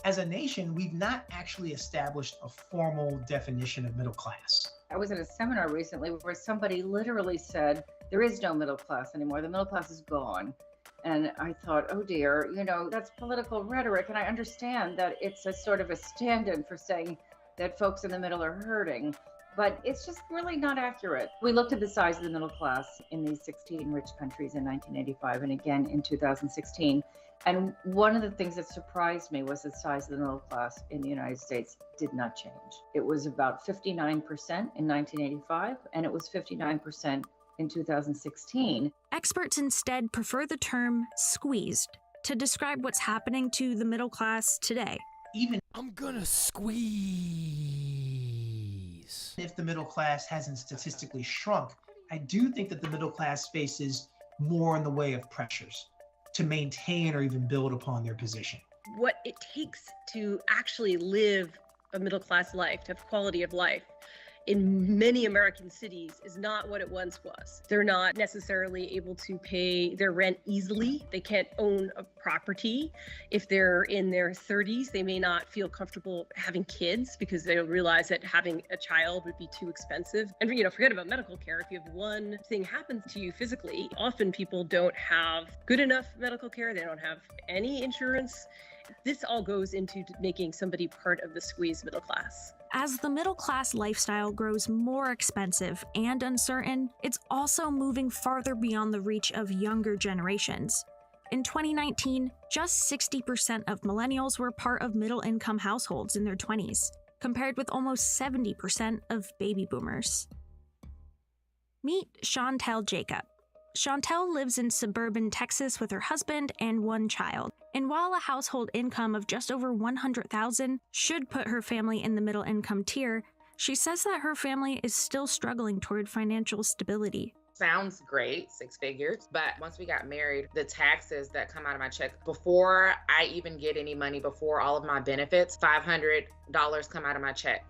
as a nation, we've not actually established a formal definition of middle class. I was at a seminar recently where somebody literally said, there is no middle class anymore. The middle class is gone. And I thought, oh dear, that's political rhetoric. And I understand that it's a sort of a stand-in for saying that folks in the middle are hurting, but it's just really not accurate. We looked at the size of the middle class in these 16 rich countries in 1985 and again in 2016. And one of the things that surprised me was the size of the middle class in the United States did not change. It was about 59% in 1985, and it was 59% in 2016. Experts instead prefer the term squeezed to describe what's happening to the middle class today. I'm gonna squeeze. If the middle class hasn't statistically shrunk, I do think that the middle class faces more in the way of pressures to maintain or even build upon their position. What it takes to actually live a middle class life, to have quality of life, in many American cities is not what it once was. They're not necessarily able to pay their rent easily. They can't own a property. If they're in their 30s, they may not feel comfortable having kids because they'll realize that having a child would be too expensive. And forget about medical care. If you have one thing happen to you physically, often people don't have good enough medical care. They don't have any insurance. This all goes into making somebody part of the squeezed middle class. As the middle class lifestyle grows more expensive and uncertain, it's also moving farther beyond the reach of younger generations. In 2019, just 60% of millennials were part of middle-income households in their 20s, compared with almost 70% of baby boomers. Meet Chantel Jacob. Chantel lives in suburban Texas with her husband and one child. And while a household income of just over $100,000 should put her family in the middle income tier, she says that her family is still struggling toward financial stability. Sounds great, 6 figures, but once we got married, the taxes that come out of my check, before I even get any money, before all of my benefits, $500 come out of my check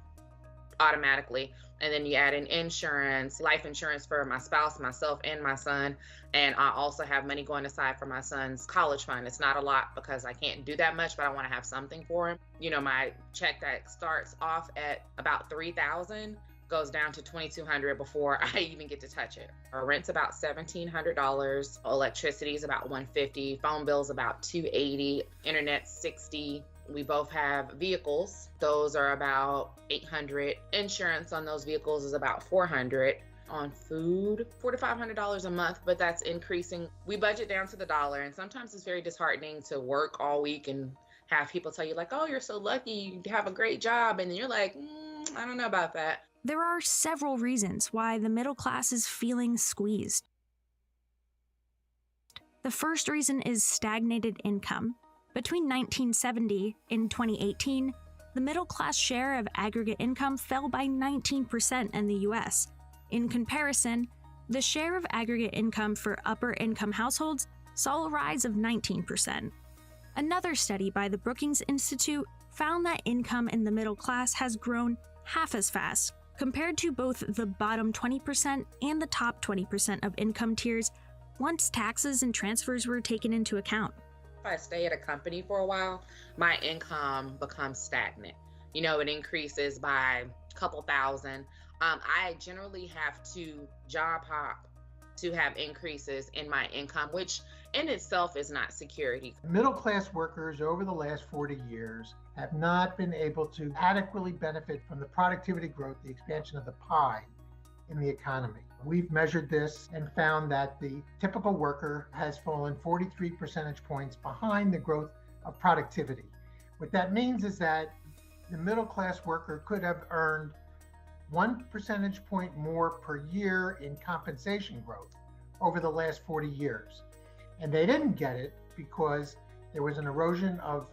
automatically. And then you add in insurance, life insurance for my spouse, myself, and my son. And I also have money going aside for my son's college fund. It's not a lot because I can't do that much, but I want to have something for him. You know, my check that starts off at about $3,000 goes down to $2,200 before I even get to touch it. Our rent's about $1,700. Electricity is about $150. Phone bill's about $280. Internet $60. We both have vehicles. Those are about $800. Insurance on those vehicles is about $400. On food, $400 to $500 a month, but that's increasing. We budget down to the dollar, and sometimes it's very disheartening to work all week and have people tell you like, oh, you're so lucky, you have a great job, and then you're like, I don't know about that. There are several reasons why the middle class is feeling squeezed. The first reason is stagnated income. Between 1970 and 2018, the middle class share of aggregate income fell by 19% in the US. In comparison, the share of aggregate income for upper income households saw a rise of 19%. Another study by the Brookings Institute found that income in the middle class has grown half as fast compared to both the bottom 20% and the top 20% of income tiers once taxes and transfers were taken into account. If I stay at a company for a while, my income becomes stagnant. You know, it increases by a couple thousand. I generally have to job hop to have increases in my income, which in itself is not security. Middle-class workers over the last 40 years have not been able to adequately benefit from the productivity growth, the expansion of the pie in the economy. We've measured this and found that the typical worker has fallen 43 percentage points behind the growth of productivity. What that means is that the middle-class worker could have earned 1 percentage point more per year in compensation growth over the last 40 years. And they didn't get it because there was an erosion of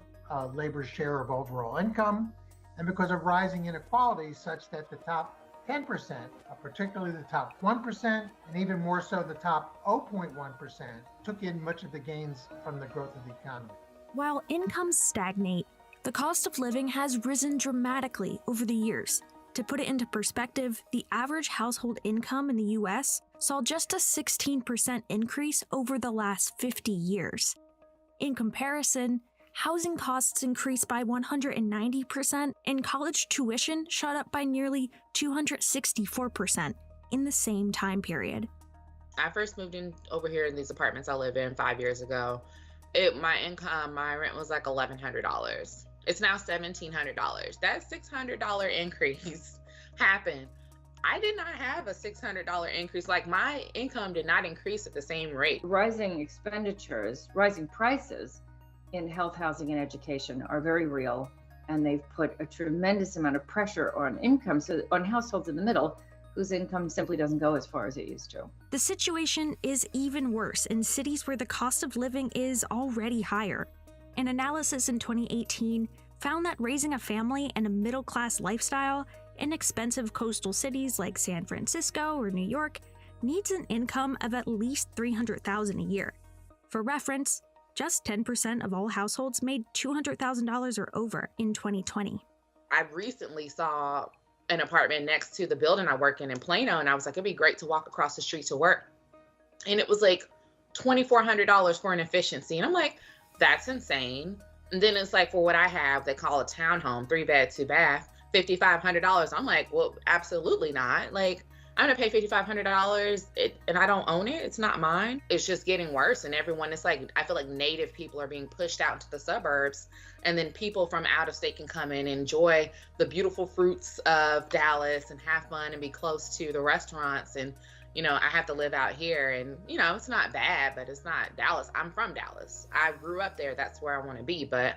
labor's share of overall income, and because of rising inequalities such that the top 10%, particularly the top 1%, and even more so the top 0.1%, took in much of the gains from the growth of the economy. While incomes stagnate, the cost of living has risen dramatically over the years. To put it into perspective, the average household income in the US saw just a 16% increase over the last 50 years. In comparison, housing costs increased by 190%, and college tuition shot up by nearly 264% in the same time period. I first moved in over here in these apartments I live in 5 years ago. My rent was like $1,100. It's now $1,700. That $600 increase happened. I did not have a $600 increase. Like, my income did not increase at the same rate. Rising expenditures, rising prices in health, housing, and education are very real, and they've put a tremendous amount of pressure on income, so on households in the middle whose income simply doesn't go as far as it used to. The situation is even worse in cities where the cost of living is already higher. An analysis in 2018 found that raising a family and a middle-class lifestyle in expensive coastal cities like San Francisco or New York needs an income of at least $300,000 a year. For reference, just 10% of all households made $200,000 or over in 2020. I recently saw an apartment next to the building I work in Plano, and I was like, it'd be great to walk across the street to work. And it was like $2,400 for an efficiency. And I'm like, that's insane. And then it's like, for what I have, they call a townhome, 3-bed, 2-bath, $5,500. I'm like, well, absolutely not. Like, I'm gonna pay $5,500 and I don't own it. It's not mine. It's just getting worse. And everyone, it's like, I feel like native people are being pushed out into the suburbs, and then people from out of state can come in and enjoy the beautiful fruits of Dallas and have fun and be close to the restaurants. And, you know, I have to live out here, and, you know, it's not bad, but it's not Dallas. I'm from Dallas. I grew up there. That's where I want to be. But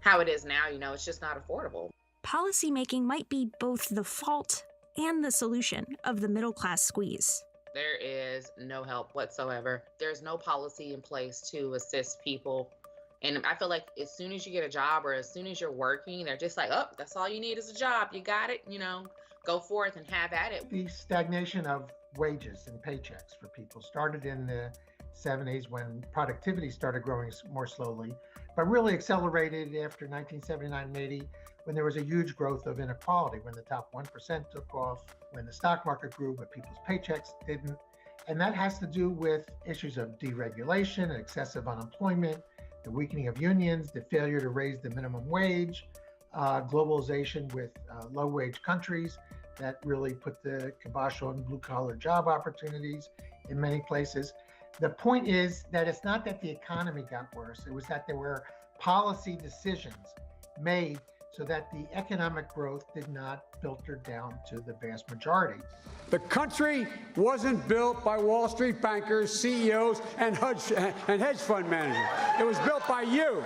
how it is now, you know, it's just not affordable. policymaking might be both the fault and the solution of the middle class squeeze. There is no help whatsoever. There's no policy in place to assist people. And I feel like as soon as you get a job or as soon as you're working, they're just like, oh, that's all you need is a job. You got it, go forth and have at it. The stagnation of wages and paychecks for people started in the 70s when productivity started growing more slowly, but really accelerated after 1979 and 80 when there was a huge growth of inequality, when the top 1% took off, when the stock market grew, but people's paychecks didn't. And that has to do with issues of deregulation and excessive unemployment, the weakening of unions, the failure to raise the minimum wage, globalization with low-wage countries that really put the kibosh on blue-collar job opportunities in many places. The point is that it's not that the economy got worse, it was that there were policy decisions made so that the economic growth did not filter down to the vast majority. The country wasn't built by Wall Street bankers, CEOs, and hedge fund managers. It was built by you.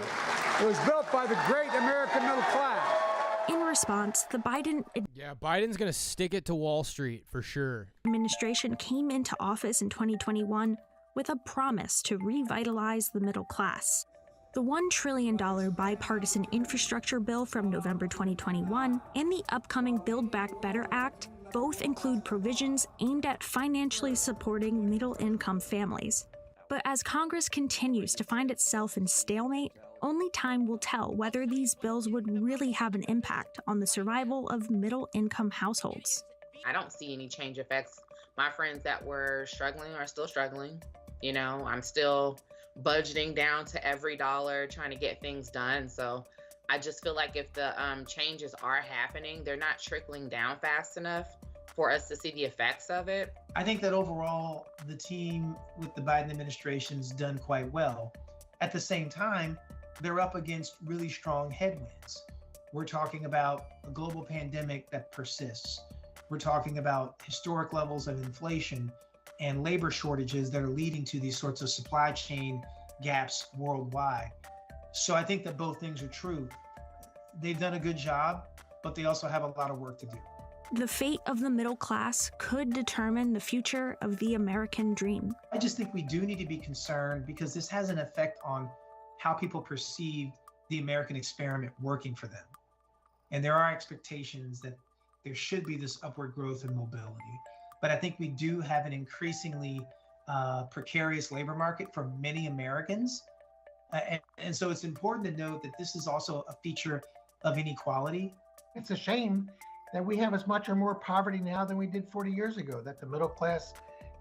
It was built by the great American middle class. In response, the Biden Biden's going to stick it to Wall Street for sure. Administration came into office in 2021 with a promise to revitalize the middle class. The $1 trillion bipartisan infrastructure bill from November 2021 and the upcoming Build Back Better Act both include provisions aimed at financially supporting middle-income families. But as Congress continues to find itself in stalemate, only time will tell whether these bills would really have an impact on the survival of middle-income households. I don't see any change effects. My friends that were struggling are still struggling. I'm still budgeting down to every dollar, trying to get things done. So I just feel like if the changes are happening, they're not trickling down fast enough for us to see the effects of it. I think that overall, the team with the Biden administration's done quite well. At the same time, they're up against really strong headwinds. We're talking about a global pandemic that persists. We're talking about historic levels of inflation and labor shortages that are leading to these sorts of supply chain gaps worldwide. So I think that both things are true. They've done a good job, but they also have a lot of work to do. The fate of the middle class could determine the future of the American dream. I just think we do need to be concerned because this has an effect on how people perceive the American experiment working for them. And there are expectations that there should be this upward growth in mobility. But I think we do have an increasingly precarious labor market for many Americans. And so it's important to note that this is also a feature of inequality. It's a shame that we have as much or more poverty now than we did 40 years ago, that the middle class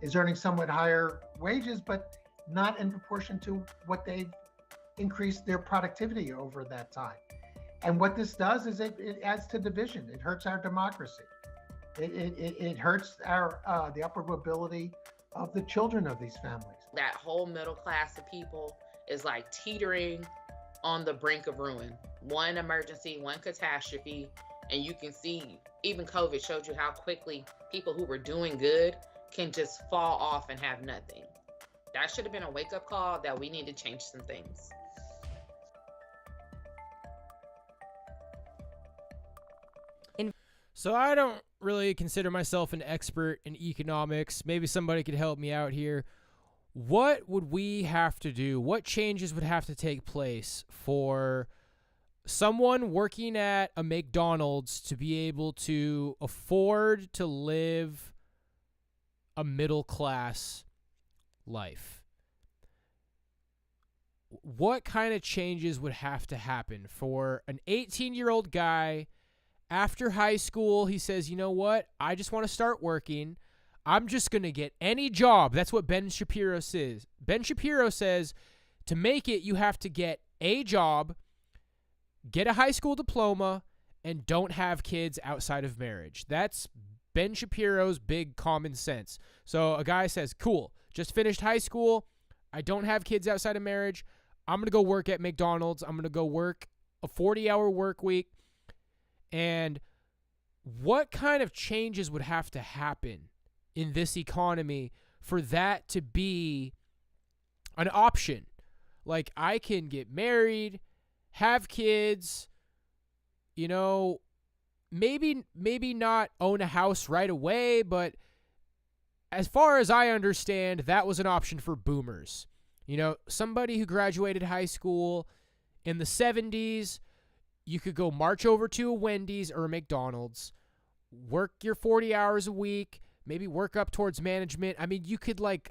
is earning somewhat higher wages, but not in proportion to what they've increased their productivity over that time. And what this does is it adds to division. It hurts our democracy. It hurts the upward mobility of the children of these families. That whole middle class of people is like teetering on the brink of ruin. One emergency, one catastrophe, and you can see even COVID showed you how quickly people who were doing good can just fall off and have nothing. That should have been a wake-up call that we need to change some things. So I don't really consider myself an expert in economics. Maybe somebody could help me out here. What would we have to do? What changes would have to take place for someone working at a McDonald's to be able to afford to live a middle class life? What kind of changes would have to happen for an 18-year-old guy? After high school, he says, you know what? I just want to start working. I'm just going to get any job. That's what Ben Shapiro says. Ben Shapiro says to make it, you have to get a job, get a high school diploma, and don't have kids outside of marriage. That's Ben Shapiro's big common sense. So a guy says, cool, just finished high school. I don't have kids outside of marriage. I'm going to go work at McDonald's. I'm going to go work a 40-hour work week. And what kind of changes would have to happen in this economy for that to be an option? Like, I can get married, have kids, maybe not own a house right away, but as far as I understand, that was an option for boomers. You know, somebody who graduated high school in the 70s, you could go march over to a Wendy's or a McDonald's, work your 40 hours a week, maybe work up towards management. I mean, you could like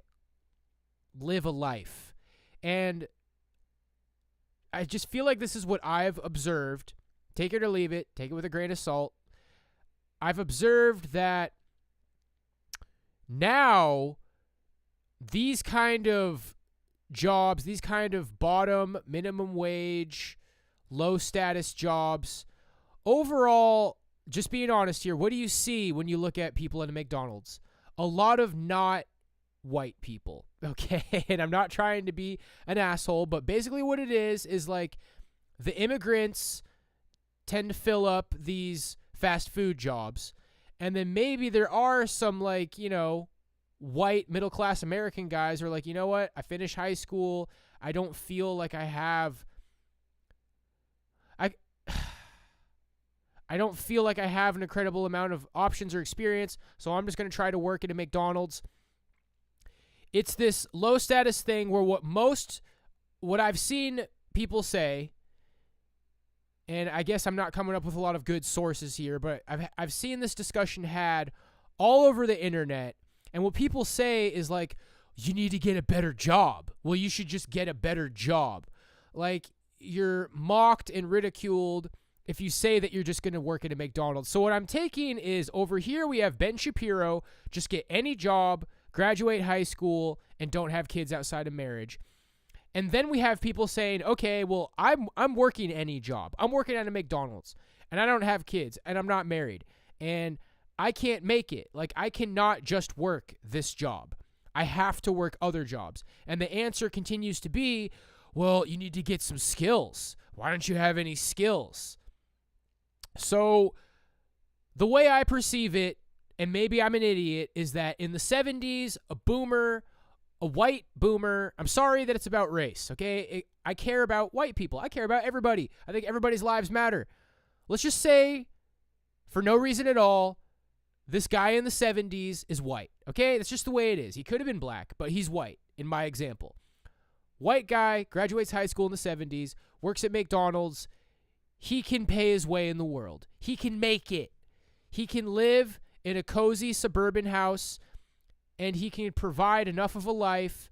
live a life. And I just feel like this is what I've observed. Take it or leave it. Take it with a grain of salt. I've observed that now these kind of jobs, these kind of bottom minimum wage, low status jobs, overall, just being honest here, what do you see when you look at people at a McDonald's? A lot of not white people, okay? And I'm not trying to be an asshole, but basically what it is like the immigrants tend to fill up these fast food jobs. And then maybe there are some, like, you know, white middle-class American guys who are like, you know what? I finished high school. I don't feel like I don't feel like I have an incredible amount of options or experience, so I'm just going to try to work at a McDonald's. It's this low-status thing where what I've seen people say, and I guess I'm not coming up with a lot of good sources here, but I've seen this discussion had all over the internet, and what people say is like, you need to get a better job. Well, you should just get a better job. Like, you're mocked and ridiculed if you say that you're just going to work at a McDonald's. So what I'm taking is, over here we have Ben Shapiro, just get any job, graduate high school, and don't have kids outside of marriage. And then we have people saying, okay, well, I'm working any job. I'm working at a McDonald's, and I don't have kids, and I'm not married, and I can't make it. Like, I cannot just work this job. I have to work other jobs. And the answer continues to be, well, you need to get some skills. Why don't you have any skills? So the way I perceive it, and maybe I'm an idiot, is that in the 70s, a white boomer, I'm sorry that it's about race, okay? I care about white people. I care about everybody. I think everybody's lives matter. Let's just say, for no reason at all, this guy in the 70s is white, okay? That's just the way it is. He could have been black, but he's white in my example. White guy, graduates high school in the 70s, works at McDonald's. He can pay his way in the world. He can make it. He can live in a cozy suburban house, and he can provide enough of a life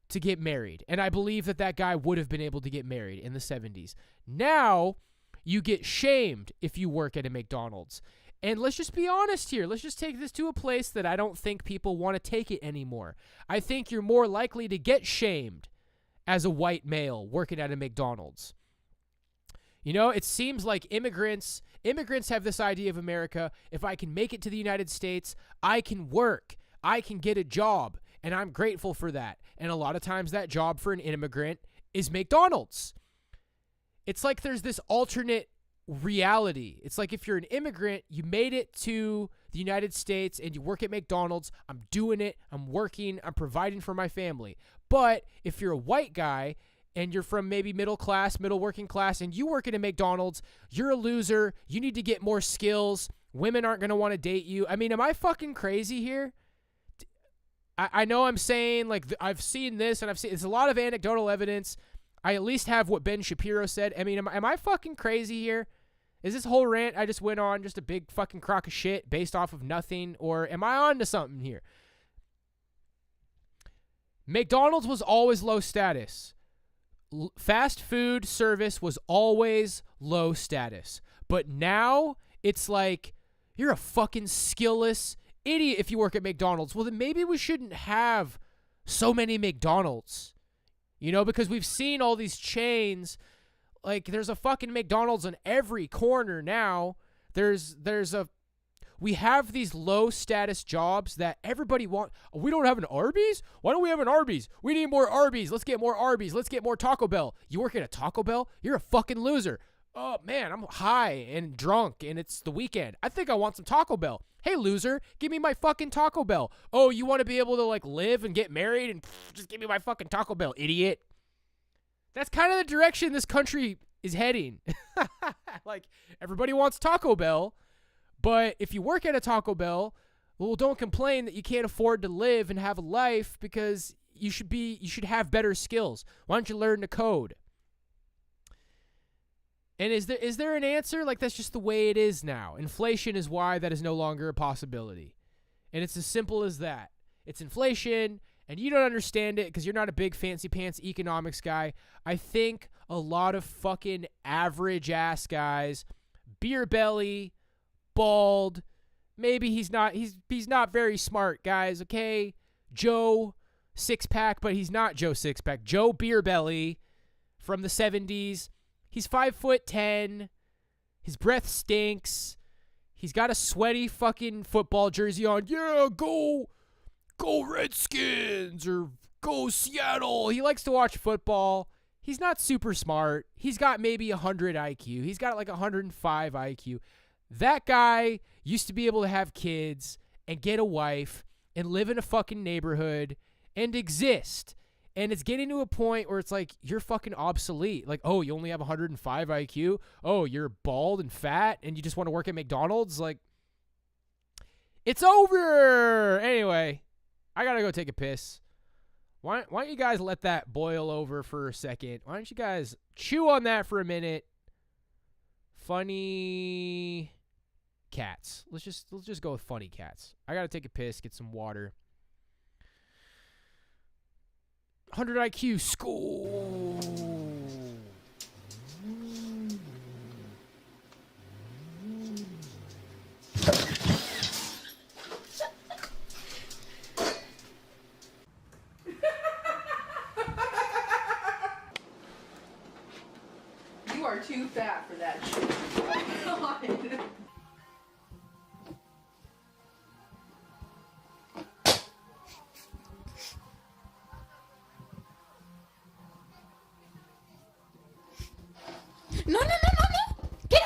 to get married. And I believe that that guy would have been able to get married in the 70s. Now, you get shamed if you work at a McDonald's. And let's just be honest here. Let's just take this to a place that I don't think people want to take it anymore. I think you're more likely to get shamed as a white male working at a McDonald's. You know, it seems like immigrants have this idea of America. If I can make it to the United States, I can work. I can get a job, and I'm grateful for that. And a lot of times that job for an immigrant is McDonald's. It's like there's this alternate reality. It's like if you're an immigrant, you made it to the United States and you work at McDonald's, I'm doing it, I'm working, I'm providing for my family. But if you're a white guy and you're from maybe middle working class, and you work at a McDonald's, you're a loser, you need to get more skills, women aren't going to want to date you. I mean, am I fucking crazy here? I know I'm saying, like, I've seen this, and it's a lot of anecdotal evidence. I at least have what Ben Shapiro said. I mean, am I fucking crazy here? Is this whole rant I just went on just a big fucking crock of shit based off of nothing, or am I on to something here? McDonald's was always low status. Fast food service was always low status. But now it's like, you're a fucking skillless idiot if you work at McDonald's. Well, then maybe we shouldn't have so many McDonald's. You know, because we've seen all these chains. Like, there's a fucking McDonald's on every corner now. We have these low status jobs that everybody want. Oh, we don't have an Arby's? Why don't we have an Arby's? We need more Arby's. Let's get more Arby's. Let's get more Taco Bell. You work at a Taco Bell? You're a fucking loser. Oh, man, I'm high and drunk, and it's the weekend. I think I want some Taco Bell. Hey, loser, give me my fucking Taco Bell. Oh, you want to be able to, like, live and get married and just give me my fucking Taco Bell, idiot. That's kind of the direction this country is heading. Like, everybody wants Taco Bell, but if you work at a Taco Bell, well, don't complain that you can't afford to live and have a life, because you should have better skills. Why don't you learn to code? And is there an answer? Like, that's just the way it is now. Inflation is why that is no longer a possibility. And it's as simple as that. It's inflation, and you don't understand it because you're not a big fancy pants economics guy. I think a lot of fucking average ass guys, beer belly, bald, maybe he's not very smart, guys, okay? Joe Six-Pack, but he's not Joe Six-Pack. Joe Beer Belly from the 70s. He's 5'10". His breath stinks. He's got a sweaty fucking football jersey on. Yeah, go Redskins or go Seattle. He likes to watch football. He's not super smart. He's got maybe 100 IQ. He's got like 105 IQ. That guy used to be able to have kids and get a wife and live in a fucking neighborhood and exist. And it's getting to a point where it's like, you're fucking obsolete. Like, oh, you only have 105 IQ? Oh, you're bald and fat and you just want to work at McDonald's? Like, it's over! Anyway, I gotta go take a piss. Why don't you guys let that boil over for a second? Why don't you guys chew on that for a minute? Funny cats. Let's just go with funny cats. I gotta take a piss, get some water. 100 IQ, school. You are too fat for that shit. Oh my God. No, que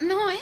no, eh.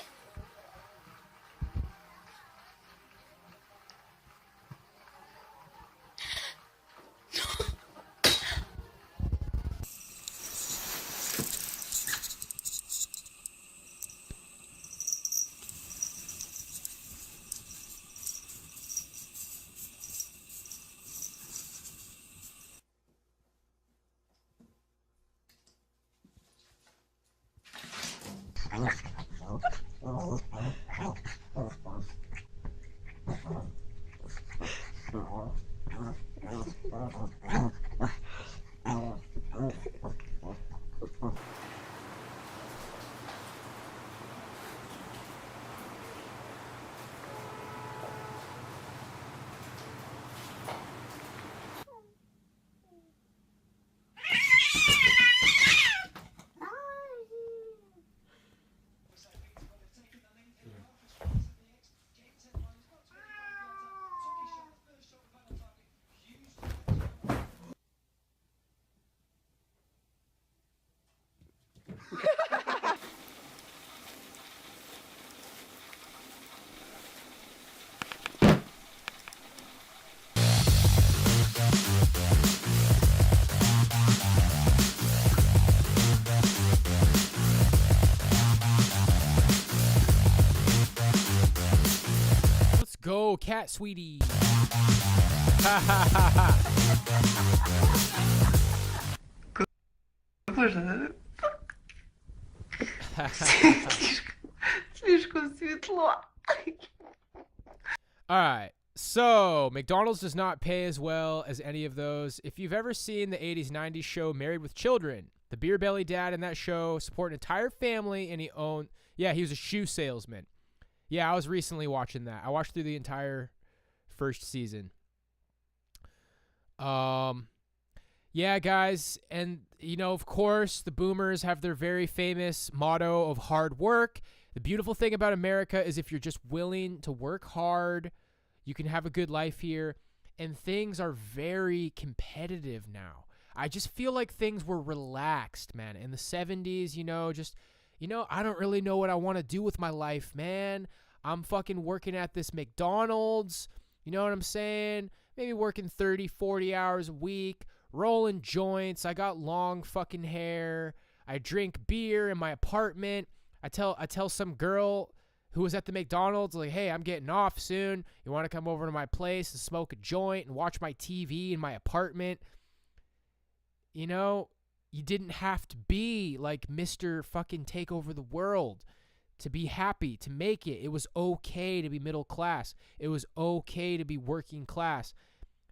Let's go, cat sweetie. Ha ha ha ha. Слишком светло. All right. So, McDonald's does not pay as well as any of those. If you've ever seen the 80s, 90s show Married with Children, the beer belly dad in that show supported an entire family, and he was a shoe salesman. Yeah, I was recently watching that. I watched through the entire first season. Yeah, guys, and, of course, the boomers have their very famous motto of hard work. The beautiful thing about America is if you're just willing to work hard, you can have a good life here, and things are very competitive now. I just feel like things were relaxed, man. In the 70s, I don't really know what I want to do with my life, man. I'm fucking working at this McDonald's, you know what I'm saying? Maybe working 30, 40 hours a week, rolling joints. I got long fucking hair. I drink beer in my apartment. I tell some girl who was at the McDonald's, like, hey, I'm getting off soon. You want to come over to my place and smoke a joint and watch my TV in my apartment? You know, you didn't have to be like Mr. fucking take over the world to be happy, to make it. It was okay to be middle class. It was okay to be working class.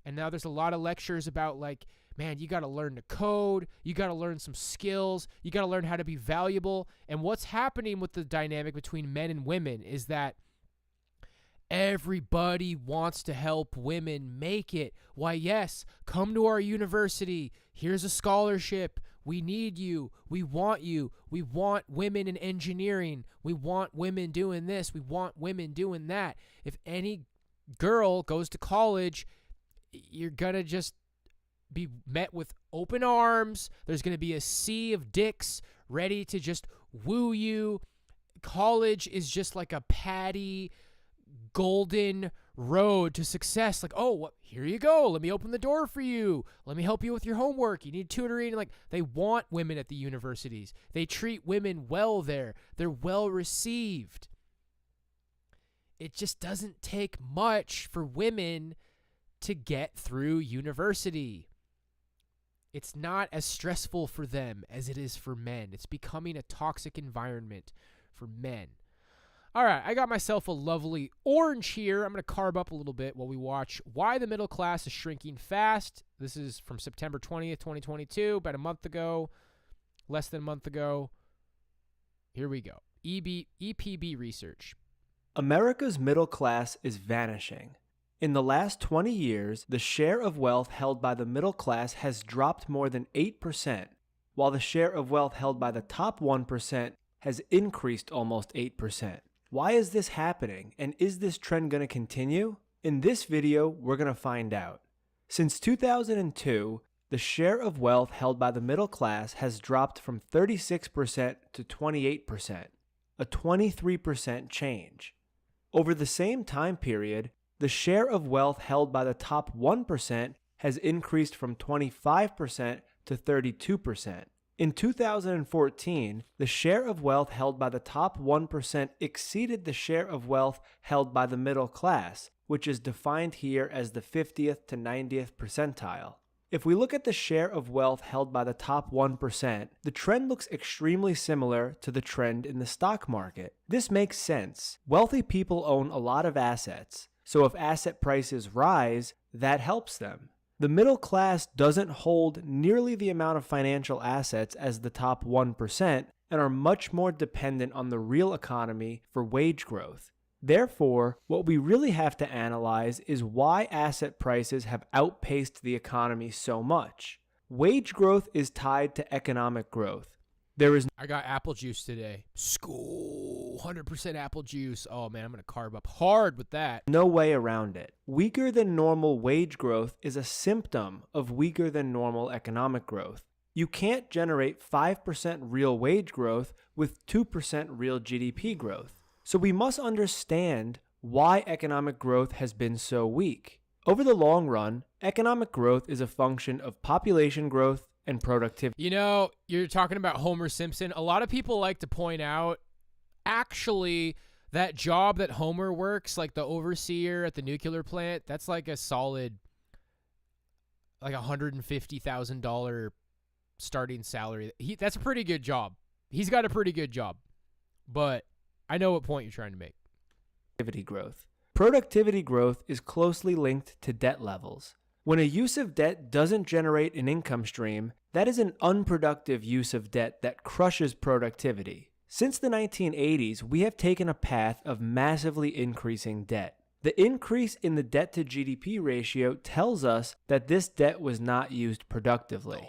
And now there's a lot of lectures about, like, man, you got to learn to code. You got to learn some skills. You got to learn how to be valuable. And what's happening with the dynamic between men and women is that everybody wants to help women make it. Why, yes, come to our university. Here's a scholarship. We need you. We want you. We want women in engineering. We want women doing this. We want women doing that. If any girl goes to college, you're going to just be met with open arms. There's going to be a sea of dicks ready to just woo you. College is just like a patty, golden road to success. Like, oh, here you go. Let me open the door for you. Let me help you with your homework. You need tutoring. Like, they want women at the universities. They treat women well there. They're well received. It just doesn't take much for women to get through university. It's not as stressful for them as it is for men. It's becoming a toxic environment for men. All right, I got myself a lovely orange here. I'm going to carb up a little bit while we watch Why the Middle Class is Shrinking Fast. This is from September 20th, 2022, about a month ago, less than a month ago. Here we go. EPB research. America's middle class is vanishing. In the last 20 years, the share of wealth held by the middle class has dropped more than 8%, while the share of wealth held by the top 1% has increased almost 8%. Why is this happening, and is this trend going to continue? In this video, we're going to find out. Since 2002, the share of wealth held by the middle class has dropped from 36% to 28%, a 23% change. Over the same time period, the share of wealth held by the top 1% has increased from 25% to 32%. In 2014, the share of wealth held by the top 1% exceeded the share of wealth held by the middle class, which is defined here as the 50th to 90th percentile. If we look at the share of wealth held by the top 1%, the trend looks extremely similar to the trend in the stock market. This makes sense. Wealthy people own a lot of assets. So if asset prices rise, that helps them. The middle class doesn't hold nearly the amount of financial assets as the top 1% and are much more dependent on the real economy for wage growth. Therefore, what we really have to analyze is why asset prices have outpaced the economy so much. Wage growth is tied to economic growth. I got apple juice today. School, 100% apple juice. Oh man, I'm going to carb up hard with that. No way around it. Weaker than normal wage growth is a symptom of weaker than normal economic growth. You can't generate 5% real wage growth with 2% real GDP growth. So we must understand why economic growth has been so weak. Over the long run, economic growth is a function of population growth and productivity. You know, you're talking about Homer Simpson. A lot of people like to point out, actually, that job that Homer works, like the overseer at the nuclear plant, that's like a solid, like $150,000 starting salary. That's a pretty good job. He's got a pretty good job. But I know what point you're trying to make. Productivity growth is closely linked to debt levels. When a use of debt doesn't generate an income stream, that is an unproductive use of debt that crushes productivity. Since the 1980s, we have taken a path of massively increasing debt. The increase in the debt to GDP ratio tells us that this debt was not used productively.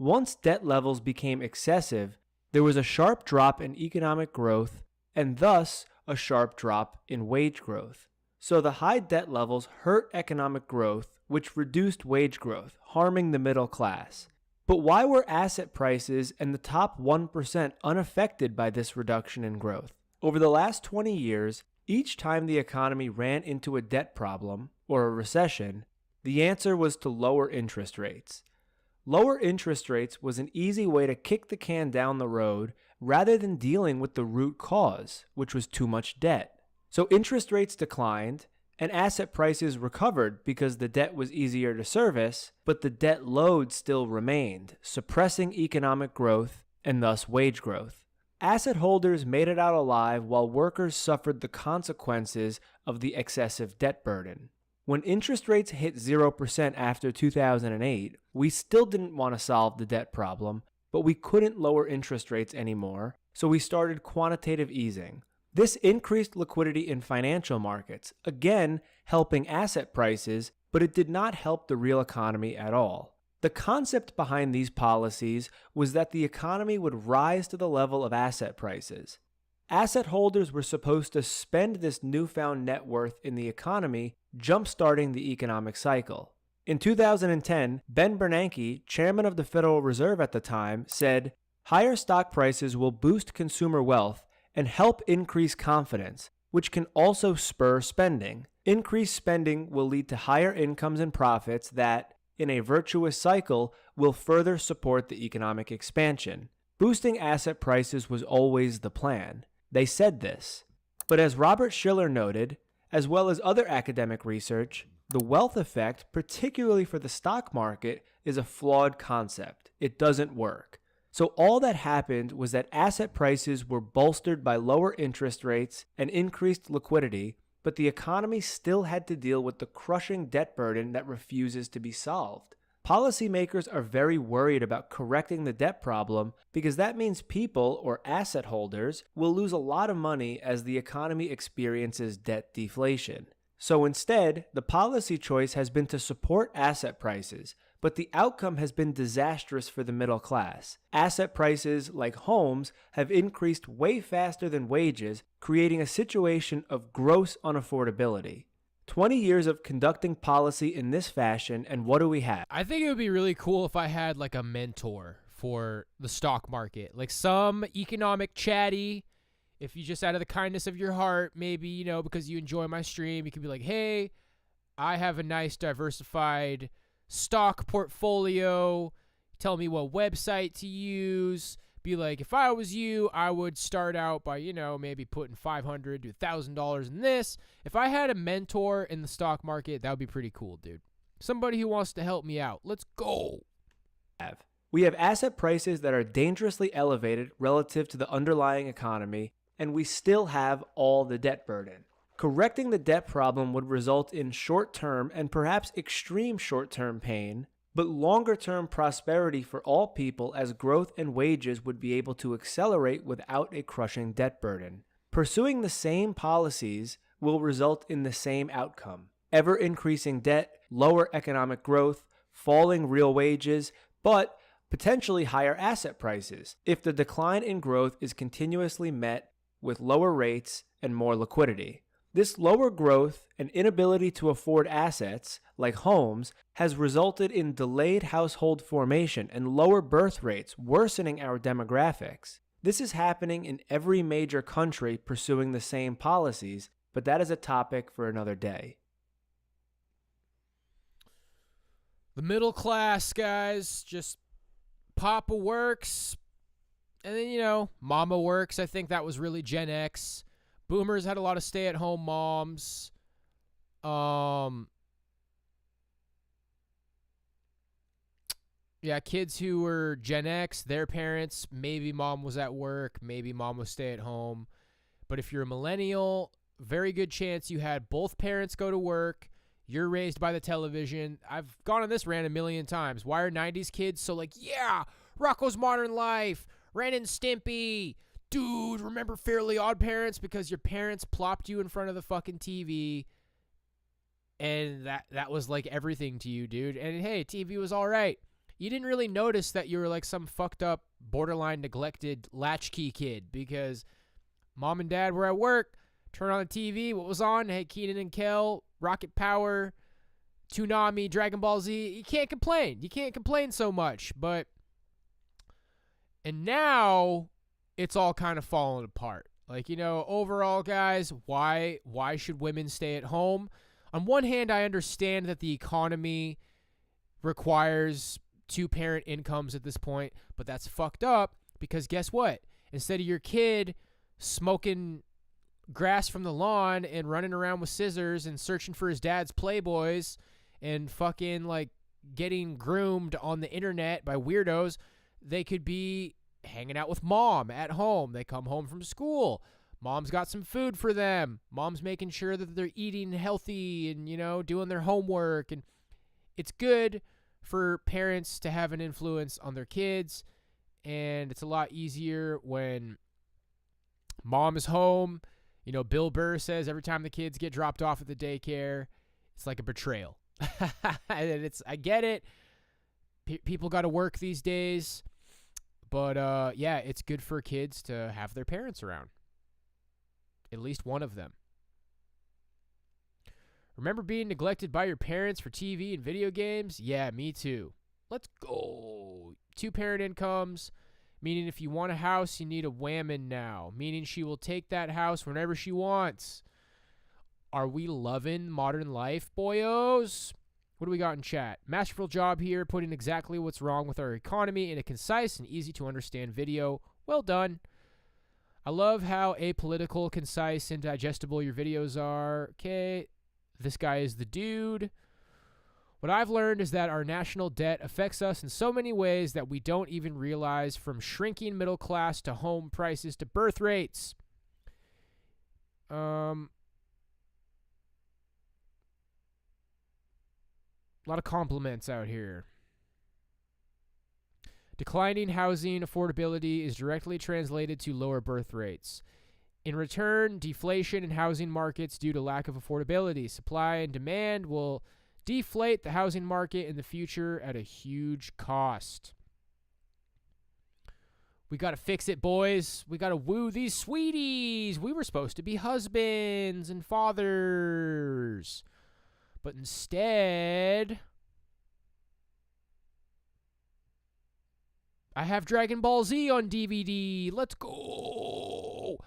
Once debt levels became excessive, there was a sharp drop in economic growth and thus a sharp drop in wage growth. So the high debt levels hurt economic growth, which reduced wage growth, harming the middle class. But why were asset prices and the top 1% unaffected by this reduction in growth? Over the last 20 years, each time the economy ran into a debt problem or a recession, the answer was to lower interest rates. Lower interest rates was an easy way to kick the can down the road rather than dealing with the root cause, which was too much debt. So interest rates declined, and asset prices recovered because the debt was easier to service, but the debt load still remained, suppressing economic growth and thus wage growth. Asset holders made it out alive while workers suffered the consequences of the excessive debt burden. When interest rates hit 0% after 2008, we still didn't want to solve the debt problem, but we couldn't lower interest rates anymore, so we started quantitative easing. This increased liquidity in financial markets, again helping asset prices, but it did not help the real economy at all. The concept behind these policies was that the economy would rise to the level of asset prices. Asset holders were supposed to spend this newfound net worth in the economy, jump-starting the economic cycle. In 2010, Ben Bernanke, chairman of the Federal Reserve at the time, said, "Higher stock prices will boost consumer wealth and help increase confidence, which can also spur spending. Increased spending will lead to higher incomes and profits that, in a virtuous cycle, will further support the economic expansion." Boosting asset prices was always the plan. They said this. But as Robert Shiller noted, as well as other academic research, the wealth effect, particularly for the stock market, is a flawed concept. It doesn't work. So all that happened was that asset prices were bolstered by lower interest rates and increased liquidity, but the economy still had to deal with the crushing debt burden that refuses to be solved. Policymakers are very worried about correcting the debt problem because that means people, or asset holders, will lose a lot of money as the economy experiences debt deflation. So instead, the policy choice has been to support asset prices, but the outcome has been disastrous for the middle class. Asset prices, like homes, have increased way faster than wages, creating a situation of gross unaffordability. 20 years of conducting policy in this fashion, and what do we have? I think it would be really cool if I had like a mentor for the stock market, like some economic chatty. If you just out of the kindness of your heart, maybe, you know, because you enjoy my stream, you could be like, hey, I have a nice diversified stock portfolio. Tell me what website to use. Be like, if I was you, I would start out by, you know, maybe putting $500 to $1,000 in this. If I had a mentor in the stock market, that would be pretty cool, dude. Somebody who wants to help me out. Let's go. We have asset prices that are dangerously elevated relative to the underlying economy, and we still have all the debt burden. Correcting the debt problem would result in short-term and perhaps extreme short-term pain, but longer-term prosperity for all people as growth and wages would be able to accelerate without a crushing debt burden. Pursuing the same policies will result in the same outcome: ever-increasing debt, lower economic growth, falling real wages, but potentially higher asset prices if the decline in growth is continuously met with lower rates and more liquidity. This lower growth and inability to afford assets, like homes, has resulted in delayed household formation and lower birth rates, worsening our demographics. This is happening in every major country pursuing the same policies, but that is a topic for another day. The middle class, guys, just Papa works, and then, you know, Mama works. I think that was really Gen X. Boomers had a lot of stay-at-home moms. Yeah, kids who were Gen X, their parents, maybe mom was at work, maybe mom was stay-at-home. But if you're a millennial, very good chance you had both parents go to work. You're raised by the television. I've gone on this rant a million times. Why are 90s kids so like, yeah, Rocko's Modern Life, Ren and Stimpy. Dude, remember Fairly Odd Parents? Because your parents plopped you in front of the fucking TV, and that was like everything to you, dude. And hey, TV was all right. You didn't really notice that you were like some fucked up, borderline neglected latchkey kid because mom and dad were at work. Turn on the TV. What was on? Hey, Keenan and Kel, Rocket Power, Toonami, Dragon Ball Z. You can't complain. You can't complain so much. And now it's all kind of falling apart. Like, you know, overall, guys, why should women stay at home? On one hand, I understand that the economy requires 2-parent incomes at this point, but that's fucked up because guess what? Instead of your kid smoking grass from the lawn and running around with scissors and searching for his dad's Playboys and fucking like getting groomed on the internet by weirdos, they could be hanging out with mom at home. They come home from school. Mom's got some food for them. Mom's making sure that they're eating healthy and, doing their homework. And it's good for parents to have an influence on their kids. And it's a lot easier when mom is home. Bill Burr says every time the kids get dropped off at the daycare, it's like a betrayal. And I get it. People got to work these days. But, yeah, it's good for kids to have their parents around. At least one of them. Remember being neglected by your parents for TV and video games? Yeah, me too. Let's go. 2-parent incomes, meaning if you want a house, you need a whammon now, meaning she will take that house whenever she wants. Are we loving modern life, boyos? What do we got in chat? Masterful job here, putting exactly what's wrong with our economy in a concise and easy to understand video. Well done. I love how apolitical, concise, and digestible your videos are. Okay, this guy is the dude. What I've learned is that our national debt affects us in so many ways that we don't even realize, from shrinking middle class to home prices to birth rates. A lot of compliments out here. Declining housing affordability is directly translated to lower birth rates. In return, deflation in housing markets due to lack of affordability. Supply and demand will deflate the housing market in the future at a huge cost. We got to fix it, boys. We got to woo these sweeties. We were supposed to be husbands and fathers. But instead, I have Dragon Ball Z on DVD. Let's go.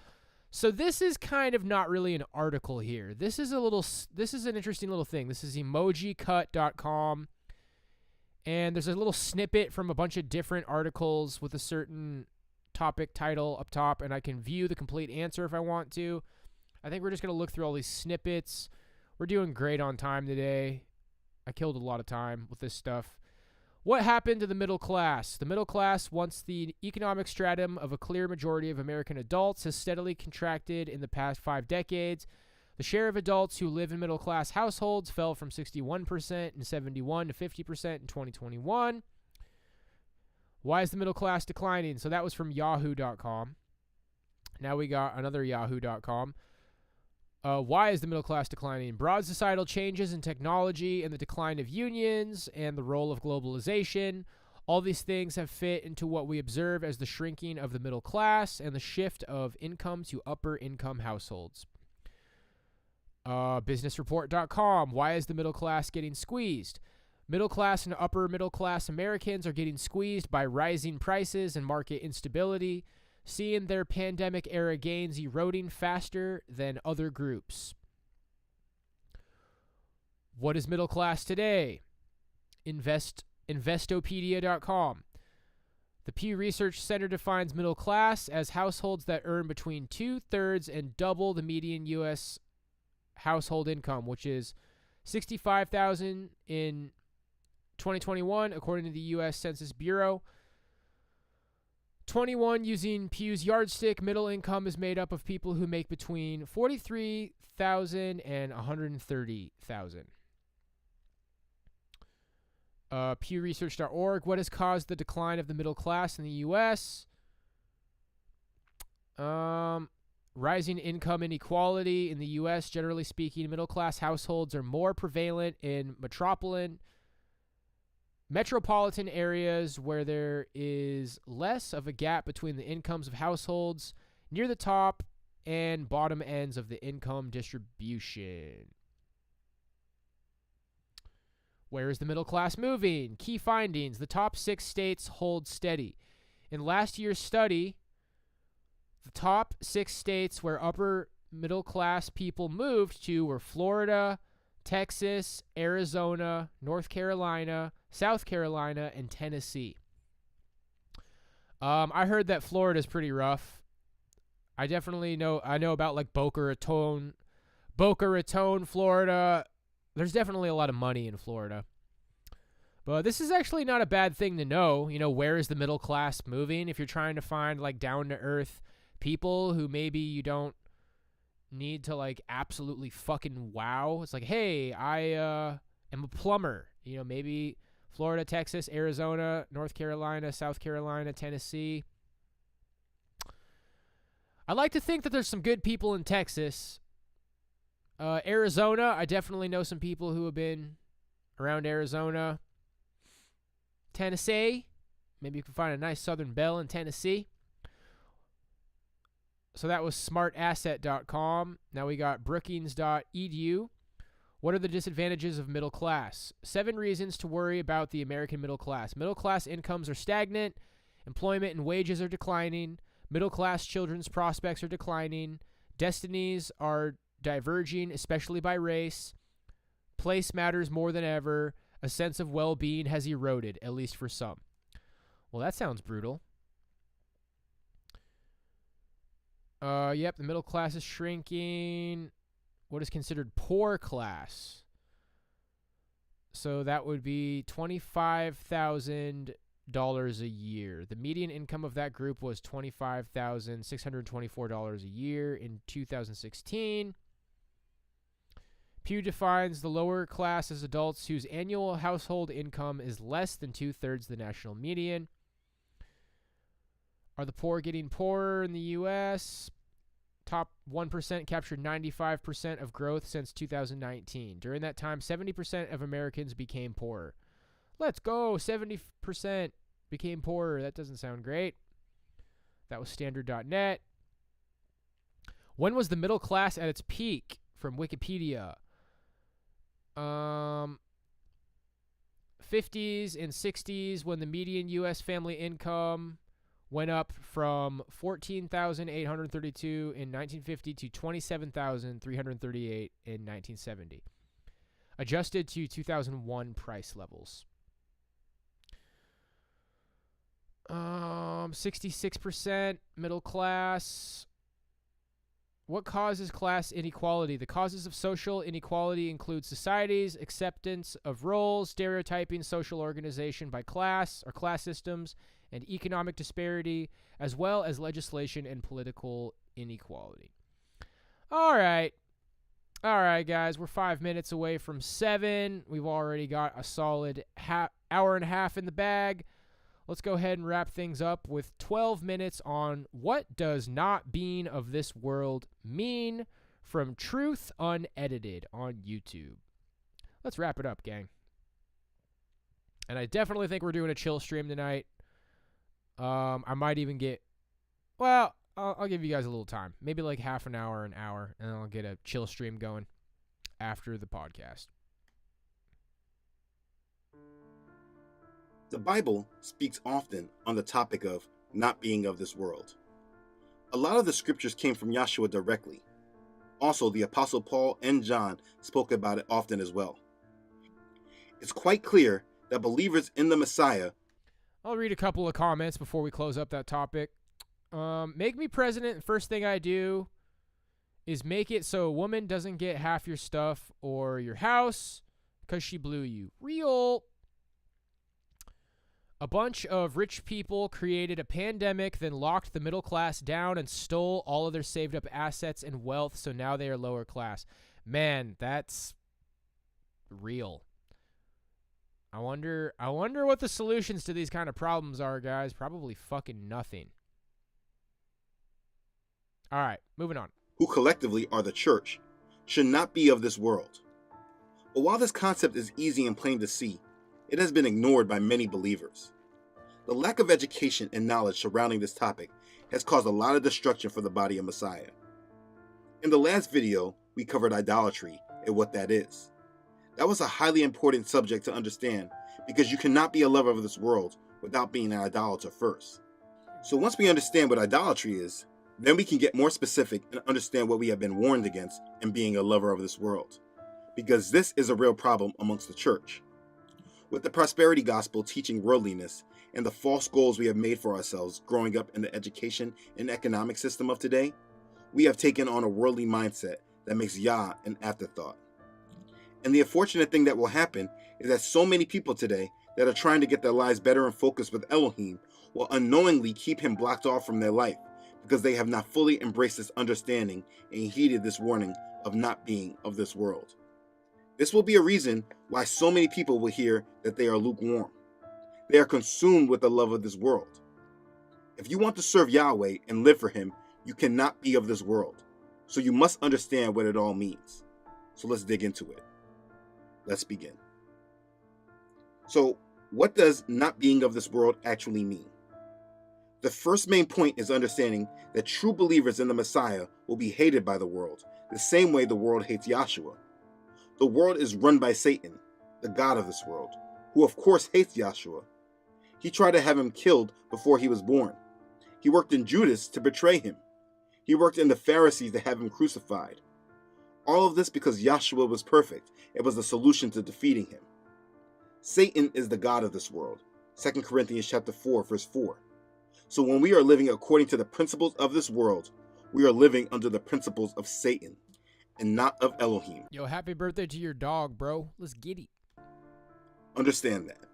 So this is kind of not really an article here. This is an interesting little thing. This is emojicut.com. And there's a little snippet from a bunch of different articles with a certain topic title up top, and I can view the complete answer if I want to. I think we're just going to look through all these snippets. We're doing great on time today. I killed a lot of time with this stuff. What happened to the middle class? The middle class, once the economic stratum of a clear majority of American adults, has steadily contracted in the past 5 decades. The share of adults who live in middle-class households fell from 61% in 71 to 50% in 2021. Why is the middle class declining? So that was from yahoo.com. Now we got another yahoo.com. Why is the middle class declining? Broad societal changes in technology and the decline of unions and the role of globalization. All these things have fit into what we observe as the shrinking of the middle class and the shift of income to upper income households. Businessreport.com. Why is the middle class getting squeezed? Middle class and upper middle class Americans are getting squeezed by rising prices and market instability, seeing their pandemic era gains eroding faster than other groups. What is middle class today? Investopedia.com. The Pew Research Center defines middle class as households that earn between 2/3 and double the median U.S. household income, which is $65,000 in 2021, according to the U.S. Census Bureau. 21, using Pew's yardstick, middle income is made up of people who make between $43,000 and $130,000. PewResearch.org. What has caused the decline of the middle class in the U.S.? Rising income inequality in the U.S. Generally speaking, middle-class households are more prevalent in metropolitan areas where there is less of a gap between the incomes of households near the top and bottom ends of the income distribution. Where is the middle class moving? Key findings. The top 6 states hold steady. In last year's study, the top 6 states where upper middle class people moved to were Florida, Texas, Arizona, North Carolina, South Carolina, and Tennessee. I heard that Florida's pretty rough. I know about like Boca Raton, Florida. There's definitely a lot of money in Florida. But this is actually not a bad thing to know. You know, where is the middle class moving? If you're trying to find like down to earth people who maybe you don't need to like absolutely fucking wow. It's like, hey, I am a plumber. You know, maybe Florida, Texas, Arizona, North Carolina, South Carolina, Tennessee. I like to think that there's some good people in Texas. Arizona, I definitely know some people who have been around Arizona. Tennessee, maybe you can find a nice Southern belle in Tennessee. So that was smartasset.com. Now we got brookings.edu. What are the disadvantages of middle class? 7 reasons to worry about the American middle class. Middle class incomes are stagnant. Employment and wages are declining. Middle class children's prospects are declining. Destinies are diverging, especially by race. Place matters more than ever. A sense of well-being has eroded, at least for some. Well, that sounds brutal. Yep, the middle class is shrinking. What is considered poor class? So that would be $25,000 a year. The median income of that group was $25,624 a year in 2016. Pew defines the lower class as adults whose annual household income is less than 2/3 the national median. Are the poor getting poorer in the U.S.? Top 1% captured 95% of growth since 2019. During that time, 70% of Americans became poorer. Let's go, 70% became poorer. That doesn't sound great. That was standard.net. When was the middle class at its peak? From Wikipedia. 50s and 60s, when the median U.S. family income went up from $14,832 in 1950 to $27,338 in 1970. Adjusted to 2001 price levels. 66% middle class. What causes class inequality? The causes of social inequality include society's acceptance of roles, stereotyping social organization by class or class systems, and economic disparity, as well as legislation and political inequality. All right, guys, we're 5 minutes away from 7. We've already got a solid hour and a half in the bag. Let's go ahead and wrap things up with 12 minutes on what does not being of this world mean from Truth Unedited on YouTube. Let's wrap it up, gang. And I definitely think we're doing a chill stream tonight. I might even get, well, I'll give you guys a little time. Maybe like half an hour, and then I'll get a chill stream going after the podcast. The Bible speaks often on the topic of not being of this world. A lot of the scriptures came from Yahshua directly. Also, the Apostle Paul and John spoke about it often as well. It's quite clear that believers in the Messiah. I'll read a couple of comments before we close up that topic. Make me president, and first thing I do is make it so a woman doesn't get half your stuff or your house because she blew you. Real. A bunch of rich people created a pandemic, then locked the middle class down and stole all of their saved up assets and wealth, so now they are lower class. Man, that's real. I wonder what the solutions to these kind of problems are, guys. Probably fucking nothing. All right, moving on. Who collectively are the church, should not be of this world. But while this concept is easy and plain to see, it has been ignored by many believers. The lack of education and knowledge surrounding this topic has caused a lot of destruction for the body of Messiah. In the last video, we covered idolatry and what that is. That was a highly important subject to understand because you cannot be a lover of this world without being an idolater first. So once we understand what idolatry is, then we can get more specific and understand what we have been warned against in being a lover of this world. Because this is a real problem amongst the church. With the prosperity gospel teaching worldliness and the false goals we have made for ourselves growing up in the education and economic system of today, we have taken on a worldly mindset that makes Yah an afterthought. And the unfortunate thing that will happen is that so many people today that are trying to get their lives better and focused with Elohim will unknowingly keep him blocked off from their life because they have not fully embraced this understanding and heeded this warning of not being of this world. This will be a reason why so many people will hear that they are lukewarm. They are consumed with the love of this world. If you want to serve Yahweh and live for him, you cannot be of this world. So you must understand what it all means. So let's dig into it. Let's begin. So, what does not being of this world actually mean? The first main point is understanding that true believers in the Messiah will be hated by the world, the same way the world hates Yahshua. The world is run by Satan, the god of this world, who of course hates Yahshua. He tried to have him killed before he was born. He worked in Judas to betray him. He worked in the Pharisees to have him crucified. All of this because Yahshua was perfect. It was the solution to defeating him. Satan is the god of this world. 2 Corinthians chapter 4, verse 4. So when we are living according to the principles of this world, we are living under the principles of Satan and not of Elohim. Yo, happy birthday to your dog, bro. Let's get it. Understand that.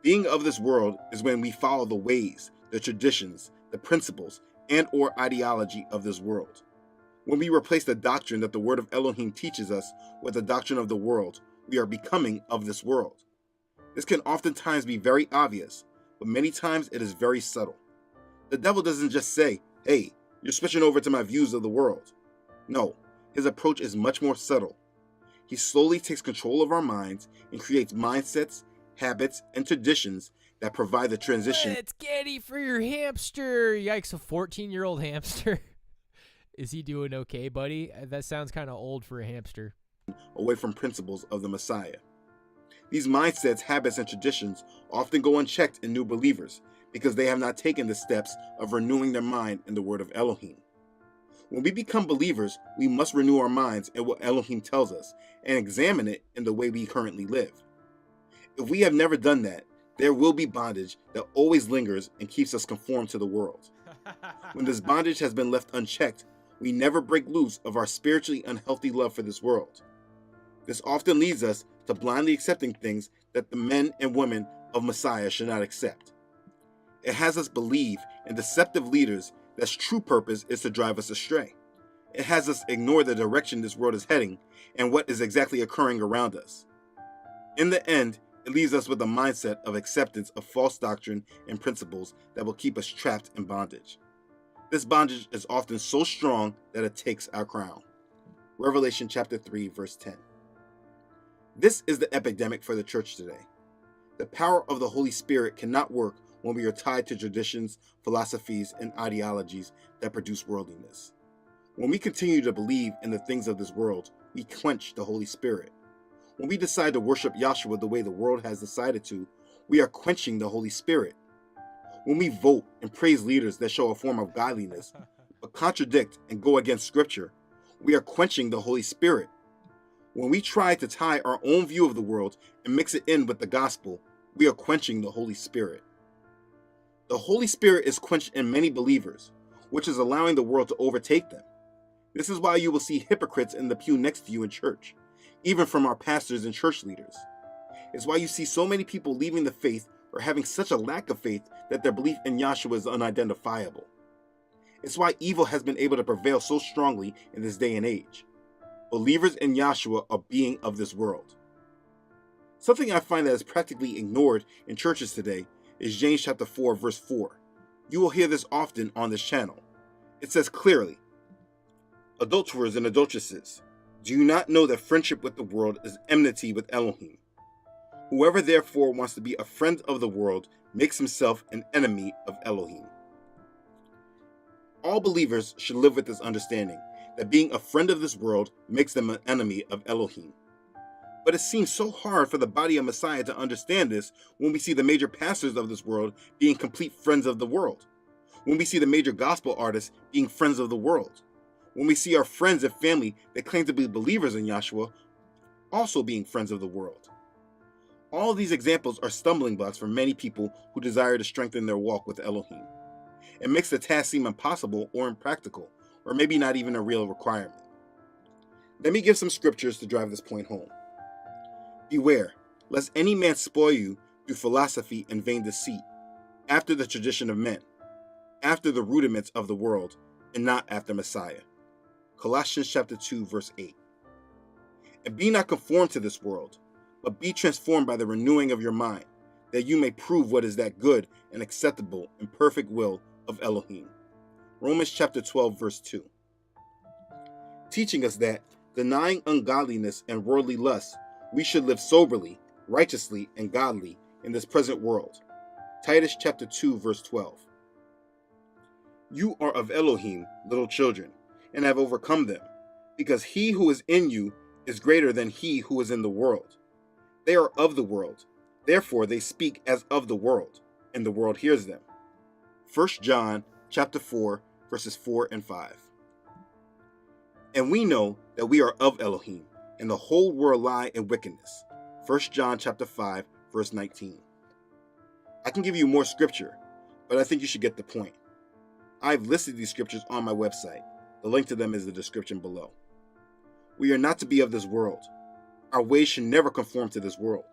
Being of this world is when we follow the ways, the traditions, the principles, and or ideology of this world. When we replace the doctrine that the word of Elohim teaches us with the doctrine of the world, we are becoming of this world. This can oftentimes be very obvious, but many times it is very subtle. The devil doesn't just say, hey, you're switching over to my views of the world. No, his approach is much more subtle. He slowly takes control of our minds and creates mindsets, habits, and traditions that provide the transition. Let's get it for your hamster. Yikes, a 14-year-old hamster. Is he doing okay, buddy? That sounds kind of old for a hamster. Away from principles of the Messiah. These mindsets, habits, and traditions often go unchecked in new believers because they have not taken the steps of renewing their mind in the word of Elohim. When we become believers, we must renew our minds in what Elohim tells us and examine it in the way we currently live. If we have never done that, there will be bondage that always lingers and keeps us conformed to the world. When this bondage has been left unchecked, we never break loose of our spiritually unhealthy love for this world. This often leads us to blindly accepting things that the men and women of Messiah should not accept. It has us believe in deceptive leaders that's true purpose is to drive us astray. It has us ignore the direction this world is heading and what is exactly occurring around us. In the end, it leaves us with a mindset of acceptance of false doctrine and principles that will keep us trapped in bondage. This bondage is often so strong that it takes our crown. Revelation chapter 3, verse 10. This is the epidemic for the church today. The power of the Holy Spirit cannot work when we are tied to traditions, philosophies, and ideologies that produce worldliness. When we continue to believe in the things of this world, we quench the Holy Spirit. When we decide to worship Yahshua the way the world has decided to, we are quenching the Holy Spirit. When we vote and praise leaders that show a form of godliness, but contradict and go against Scripture, we are quenching the Holy Spirit. When we try to tie our own view of the world and mix it in with the gospel, we are quenching the Holy Spirit. The Holy Spirit is quenched in many believers, which is allowing the world to overtake them. This is why you will see hypocrites in the pew next to you in church, even from our pastors and church leaders. It's why you see so many people leaving the faith or having such a lack of faith that their belief in Yahshua is unidentifiable. It's why evil has been able to prevail so strongly in this day and age. Believers in Yahshua are being of this world. Something I find that is practically ignored in churches today is James chapter 4, verse 4. You will hear this often on this channel. It says clearly, adulterers and adulteresses, do you not know that friendship with the world is enmity with Elohim? Whoever therefore wants to be a friend of the world makes himself an enemy of Elohim. All believers should live with this understanding that being a friend of this world makes them an enemy of Elohim. But it seems so hard for the body of Messiah to understand this when we see the major pastors of this world being complete friends of the world, when we see the major gospel artists being friends of the world, when we see our friends and family that claim to be believers in Yahshua also being friends of the world. All of these examples are stumbling blocks for many people who desire to strengthen their walk with Elohim. It makes the task seem impossible or impractical, or maybe not even a real requirement. Let me give some scriptures to drive this point home. Beware, lest any man spoil you through philosophy and vain deceit, after the tradition of men, after the rudiments of the world, and not after Messiah. Colossians chapter 2, verse 8. And be not conformed to this world, but be transformed by the renewing of your mind, that you may prove what is that good and acceptable and perfect will of Elohim. Romans chapter 12, verse 2. Teaching us that, denying ungodliness and worldly lust, we should live soberly, righteously, and godly in this present world. Titus chapter 2, verse 12. You are of Elohim, little children, and have overcome them, because he who is in you is greater than he who is in the world. They are of the world, therefore they speak as of the world, and the world hears them. 1 John chapter 4, verses 4 and 5. And we know that we are of Elohim, and the whole world lie in wickedness. 1 John chapter 5, verse 19. I can give you more scripture, but I think you should get the point. I've listed these scriptures on my website. The link to them is in the description below. We are not to be of this world. Our ways should never conform to this world.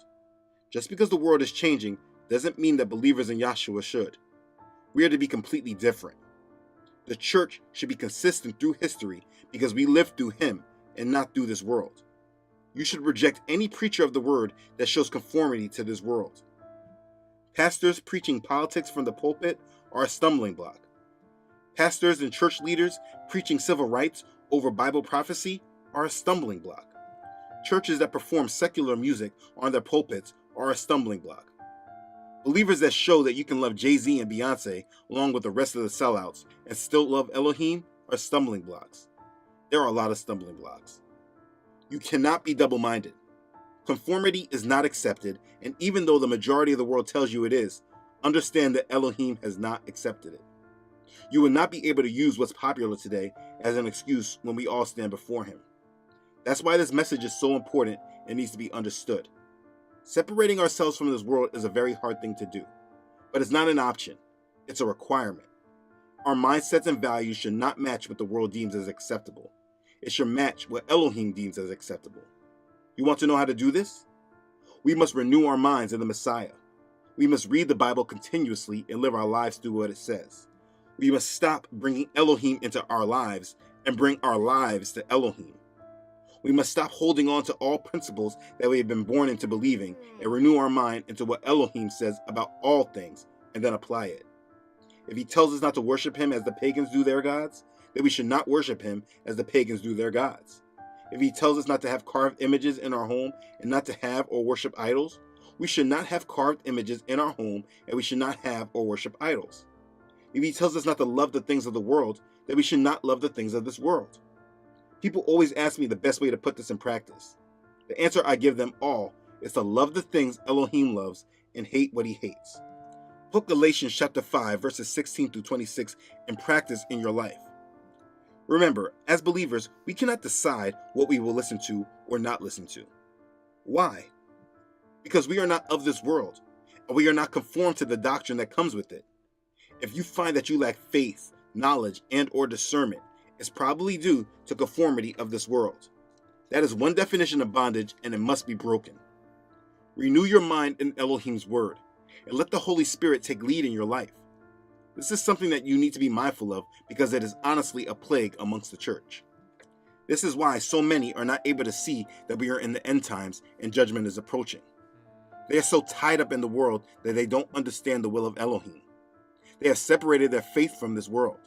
Just because the world is changing doesn't mean that believers in Yahshua should. We are to be completely different. The church should be consistent through history because we live through him and not through this world. You should reject any preacher of the word that shows conformity to this world. Pastors preaching politics from the pulpit are a stumbling block. Pastors and church leaders preaching civil rights over Bible prophecy are a stumbling block. Churches that perform secular music on their pulpits are a stumbling block. Believers that show that you can love Jay-Z and Beyonce along with the rest of the sellouts and still love Elohim are stumbling blocks. There are a lot of stumbling blocks. You cannot be double-minded. Conformity is not accepted, and even though the majority of the world tells you it is, understand that Elohim has not accepted it. You will not be able to use what's popular today as an excuse when we all stand before him. That's why this message is so important and needs to be understood. Separating ourselves from this world is a very hard thing to do, but it's not an option. It's a requirement. Our mindsets and values should not match what the world deems as acceptable. It should match what Elohim deems as acceptable. You want to know how to do this? We must renew our minds in the Messiah. We must read the Bible continuously and live our lives through what it says. We must stop bringing Elohim into our lives and bring our lives to Elohim. We must stop holding on to all principles that we have been born into believing and renew our mind into what Elohim says about all things and then apply it. If he tells us not to worship him as the pagans do their gods, then we should not worship him as the pagans do their gods. If he tells us not to have carved images in our home and not to have or worship idols, we should not have carved images in our home and we should not have or worship idols. If he tells us not to love the things of the world, then we should not love the things of this world. People always ask me the best way to put this in practice. The answer I give them all is to love the things Elohim loves and hate what he hates. Put Galatians chapter 5 verses 16 through 26 in practice in your life. Remember, as believers, we cannot decide what we will listen to or not listen to. Why? Because we are not of this world, and we are not conformed to the doctrine that comes with it. If you find that you lack faith, knowledge, and or discernment, it's probably due to conformity of this world. That is one definition of bondage, and it must be broken. Renew your mind in Elohim's word, and let the Holy Spirit take lead in your life. This is something that you need to be mindful of because it is honestly a plague amongst the church. This is why so many are not able to see that we are in the end times and judgment is approaching. They are so tied up in the world that they don't understand the will of Elohim. They have separated their faith from this world.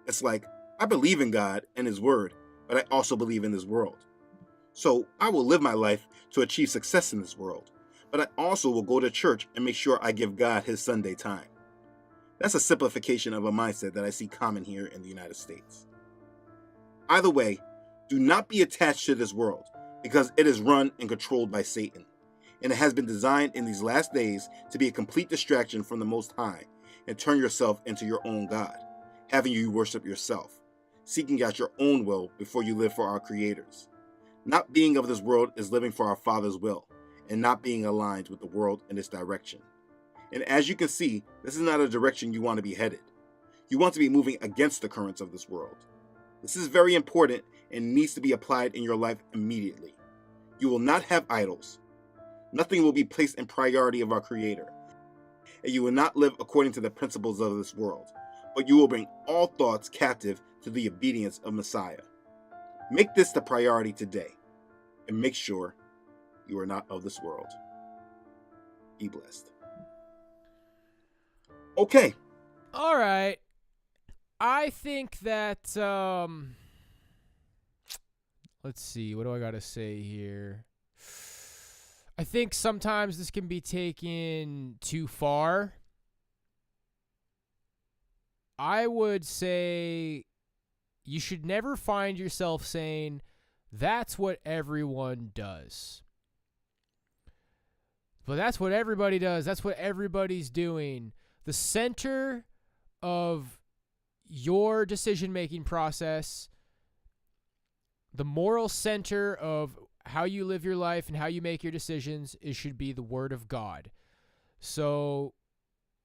It's like, I believe in God and his word, but I also believe in this world. So I will live my life to achieve success in this world, but I also will go to church and make sure I give God his Sunday time. That's a simplification of a mindset that I see common here in the United States. Either way, do not be attached to this world because it is run and controlled by Satan, and it has been designed in these last days to be a complete distraction from the Most High and turn yourself into your own God, having you worship yourself, seeking out your own will before you live for our creators. Not being of this world is living for our Father's will, and not being aligned with the world and its direction. And as you can see, this is not a direction you want to be headed. You want to be moving against the currents of this world. This is very important and needs to be applied in your life immediately. You will not have idols. Nothing will be placed in priority of our Creator. And you will not live according to the principles of this world, but you will bring all thoughts captive to the obedience of Messiah. Make this the priority today, and make sure you are not of this world. Be blessed. Okay. All right. I think that, let's see, what do I got to say here? I think sometimes this can be taken too far. I would say you should never find yourself saying, that's what everyone does. But that's what everybody does. That's what everybody's doing. The center of your decision-making process, the moral center of how you live your life and how you make your decisions, it should be the Word of God. So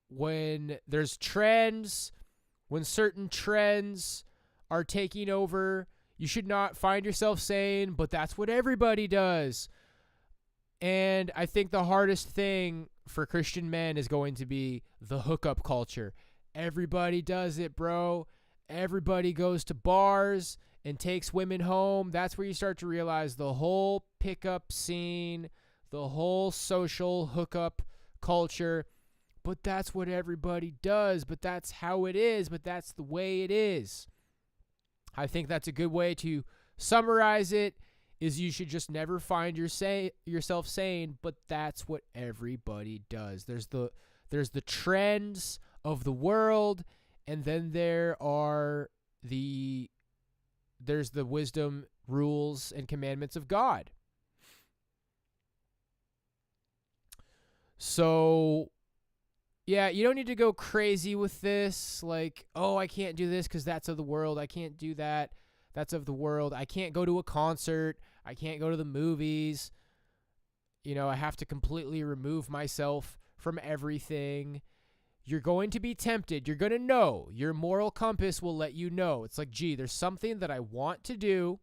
when there's trends, when certain trends are taking over, you should not find yourself saying, but that's what everybody does. And I think the hardest thing for Christian men is going to be the hookup culture. Everybody does it, bro. Everybody goes to bars and takes women home. That's where you start to realize the whole pickup scene, the whole social hookup culture. But that's what everybody does. But that's how it is. But that's the way it is. I think that's a good way to summarize it, is you should just never find yourself saying, but that's what everybody does. There's the trends of the world, and then there's the wisdom, rules, and commandments of God. So, yeah, you don't need to go crazy with this. Like, oh, I can't do this because that's of the world. I can't do that. That's of the world. I can't go to a concert. I can't go to the movies. You know, I have to completely remove myself from everything. You're going to be tempted. You're going to know. Your moral compass will let you know. It's like, gee, there's something that I want to do,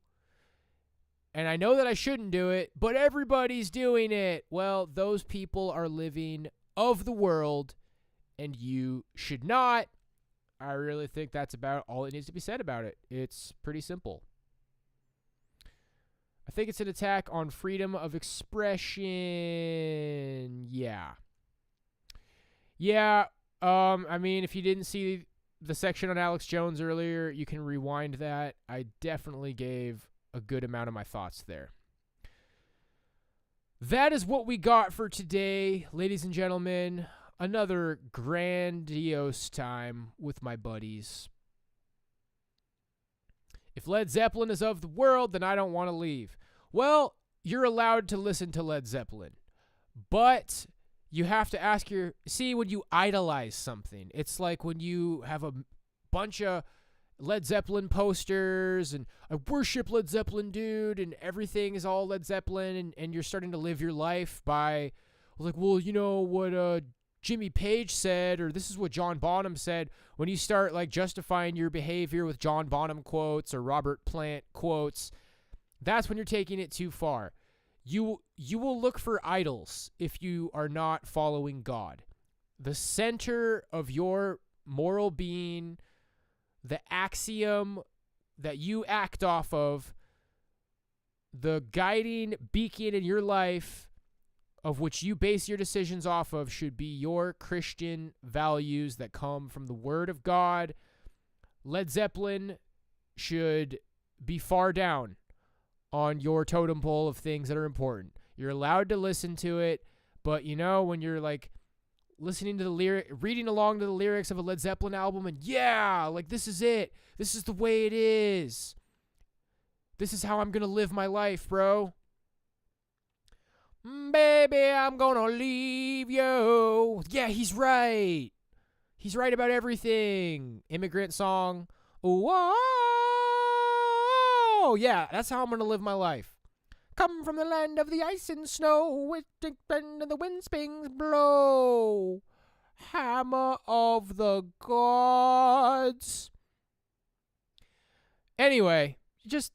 and I know that I shouldn't do it, but everybody's doing it. Well, those people are living of the world, and you should not. I really think that's about all that needs to be said about it. It's pretty simple. I think it's an attack on freedom of expression. Yeah. I mean, if you didn't see the section on Alex Jones earlier, you can rewind that. I definitely gave a good amount of my thoughts there. That is what we got for today, ladies and gentlemen. Another grandiose time with my buddies. If Led Zeppelin is of the world, then I don't want to leave. Well, you're allowed to listen to Led Zeppelin, but you have to when you idolize something, it's like when you have a bunch of Led Zeppelin posters and I worship Led Zeppelin, dude, and everything is all Led Zeppelin, and you're starting to live your life by, like, well, you know what Jimmy Page said, or this is what John Bonham said. When you start like justifying your behavior with John Bonham quotes or Robert Plant quotes, that's when you're taking it too far. You will look for idols if you are not following God. The center of your moral being, the axiom that you act off of, the guiding beacon in your life of which you base your decisions off of, should be your Christian values that come from the Word of God. Led Zeppelin should be far down on your totem pole of things that are important. You're allowed to listen to it, but you know, when you're like listening to the reading along to the lyrics of a Led Zeppelin album, and yeah, like this is it. This is the way it is. This is how I'm going to live my life, bro. Baby, I'm gonna leave you. Yeah, he's right. He's right about everything. Immigrant Song. Whoa. Yeah, that's how I'm gonna live my life. Come from the land of the ice and snow, which and the wind springs blow. Hammer of the gods. Anyway, just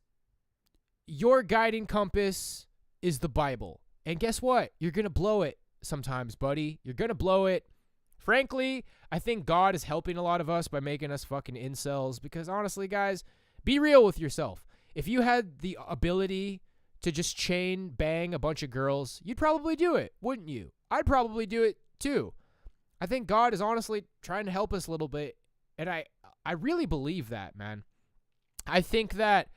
your guiding compass is the Bible. And guess what? You're going to blow it sometimes, buddy. You're going to blow it. Frankly, I think God is helping a lot of us by making us fucking incels because honestly, guys, be real with yourself. If you had the ability to just chain bang a bunch of girls, you'd probably do it, wouldn't you? I'd probably do it too. I think God is honestly trying to help us a little bit, and I really believe that, man. I think that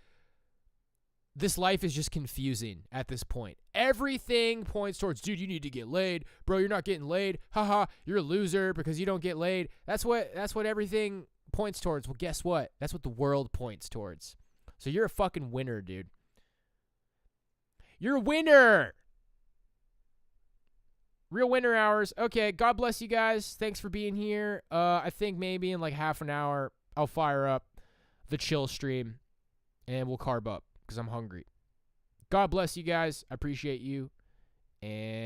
this life is just confusing at this point. Everything points towards, dude, you need to get laid. Bro, you're not getting laid. Haha, you're a loser because you don't get laid. That's what everything points towards. Well, guess what? That's what the world points towards. So you're a fucking winner, dude. You're a winner. Real winter hours. Okay, God bless you guys. Thanks for being here. I think maybe in like half an hour, I'll fire up the chill stream and we'll carb up because I'm hungry. God bless you guys. I appreciate you. And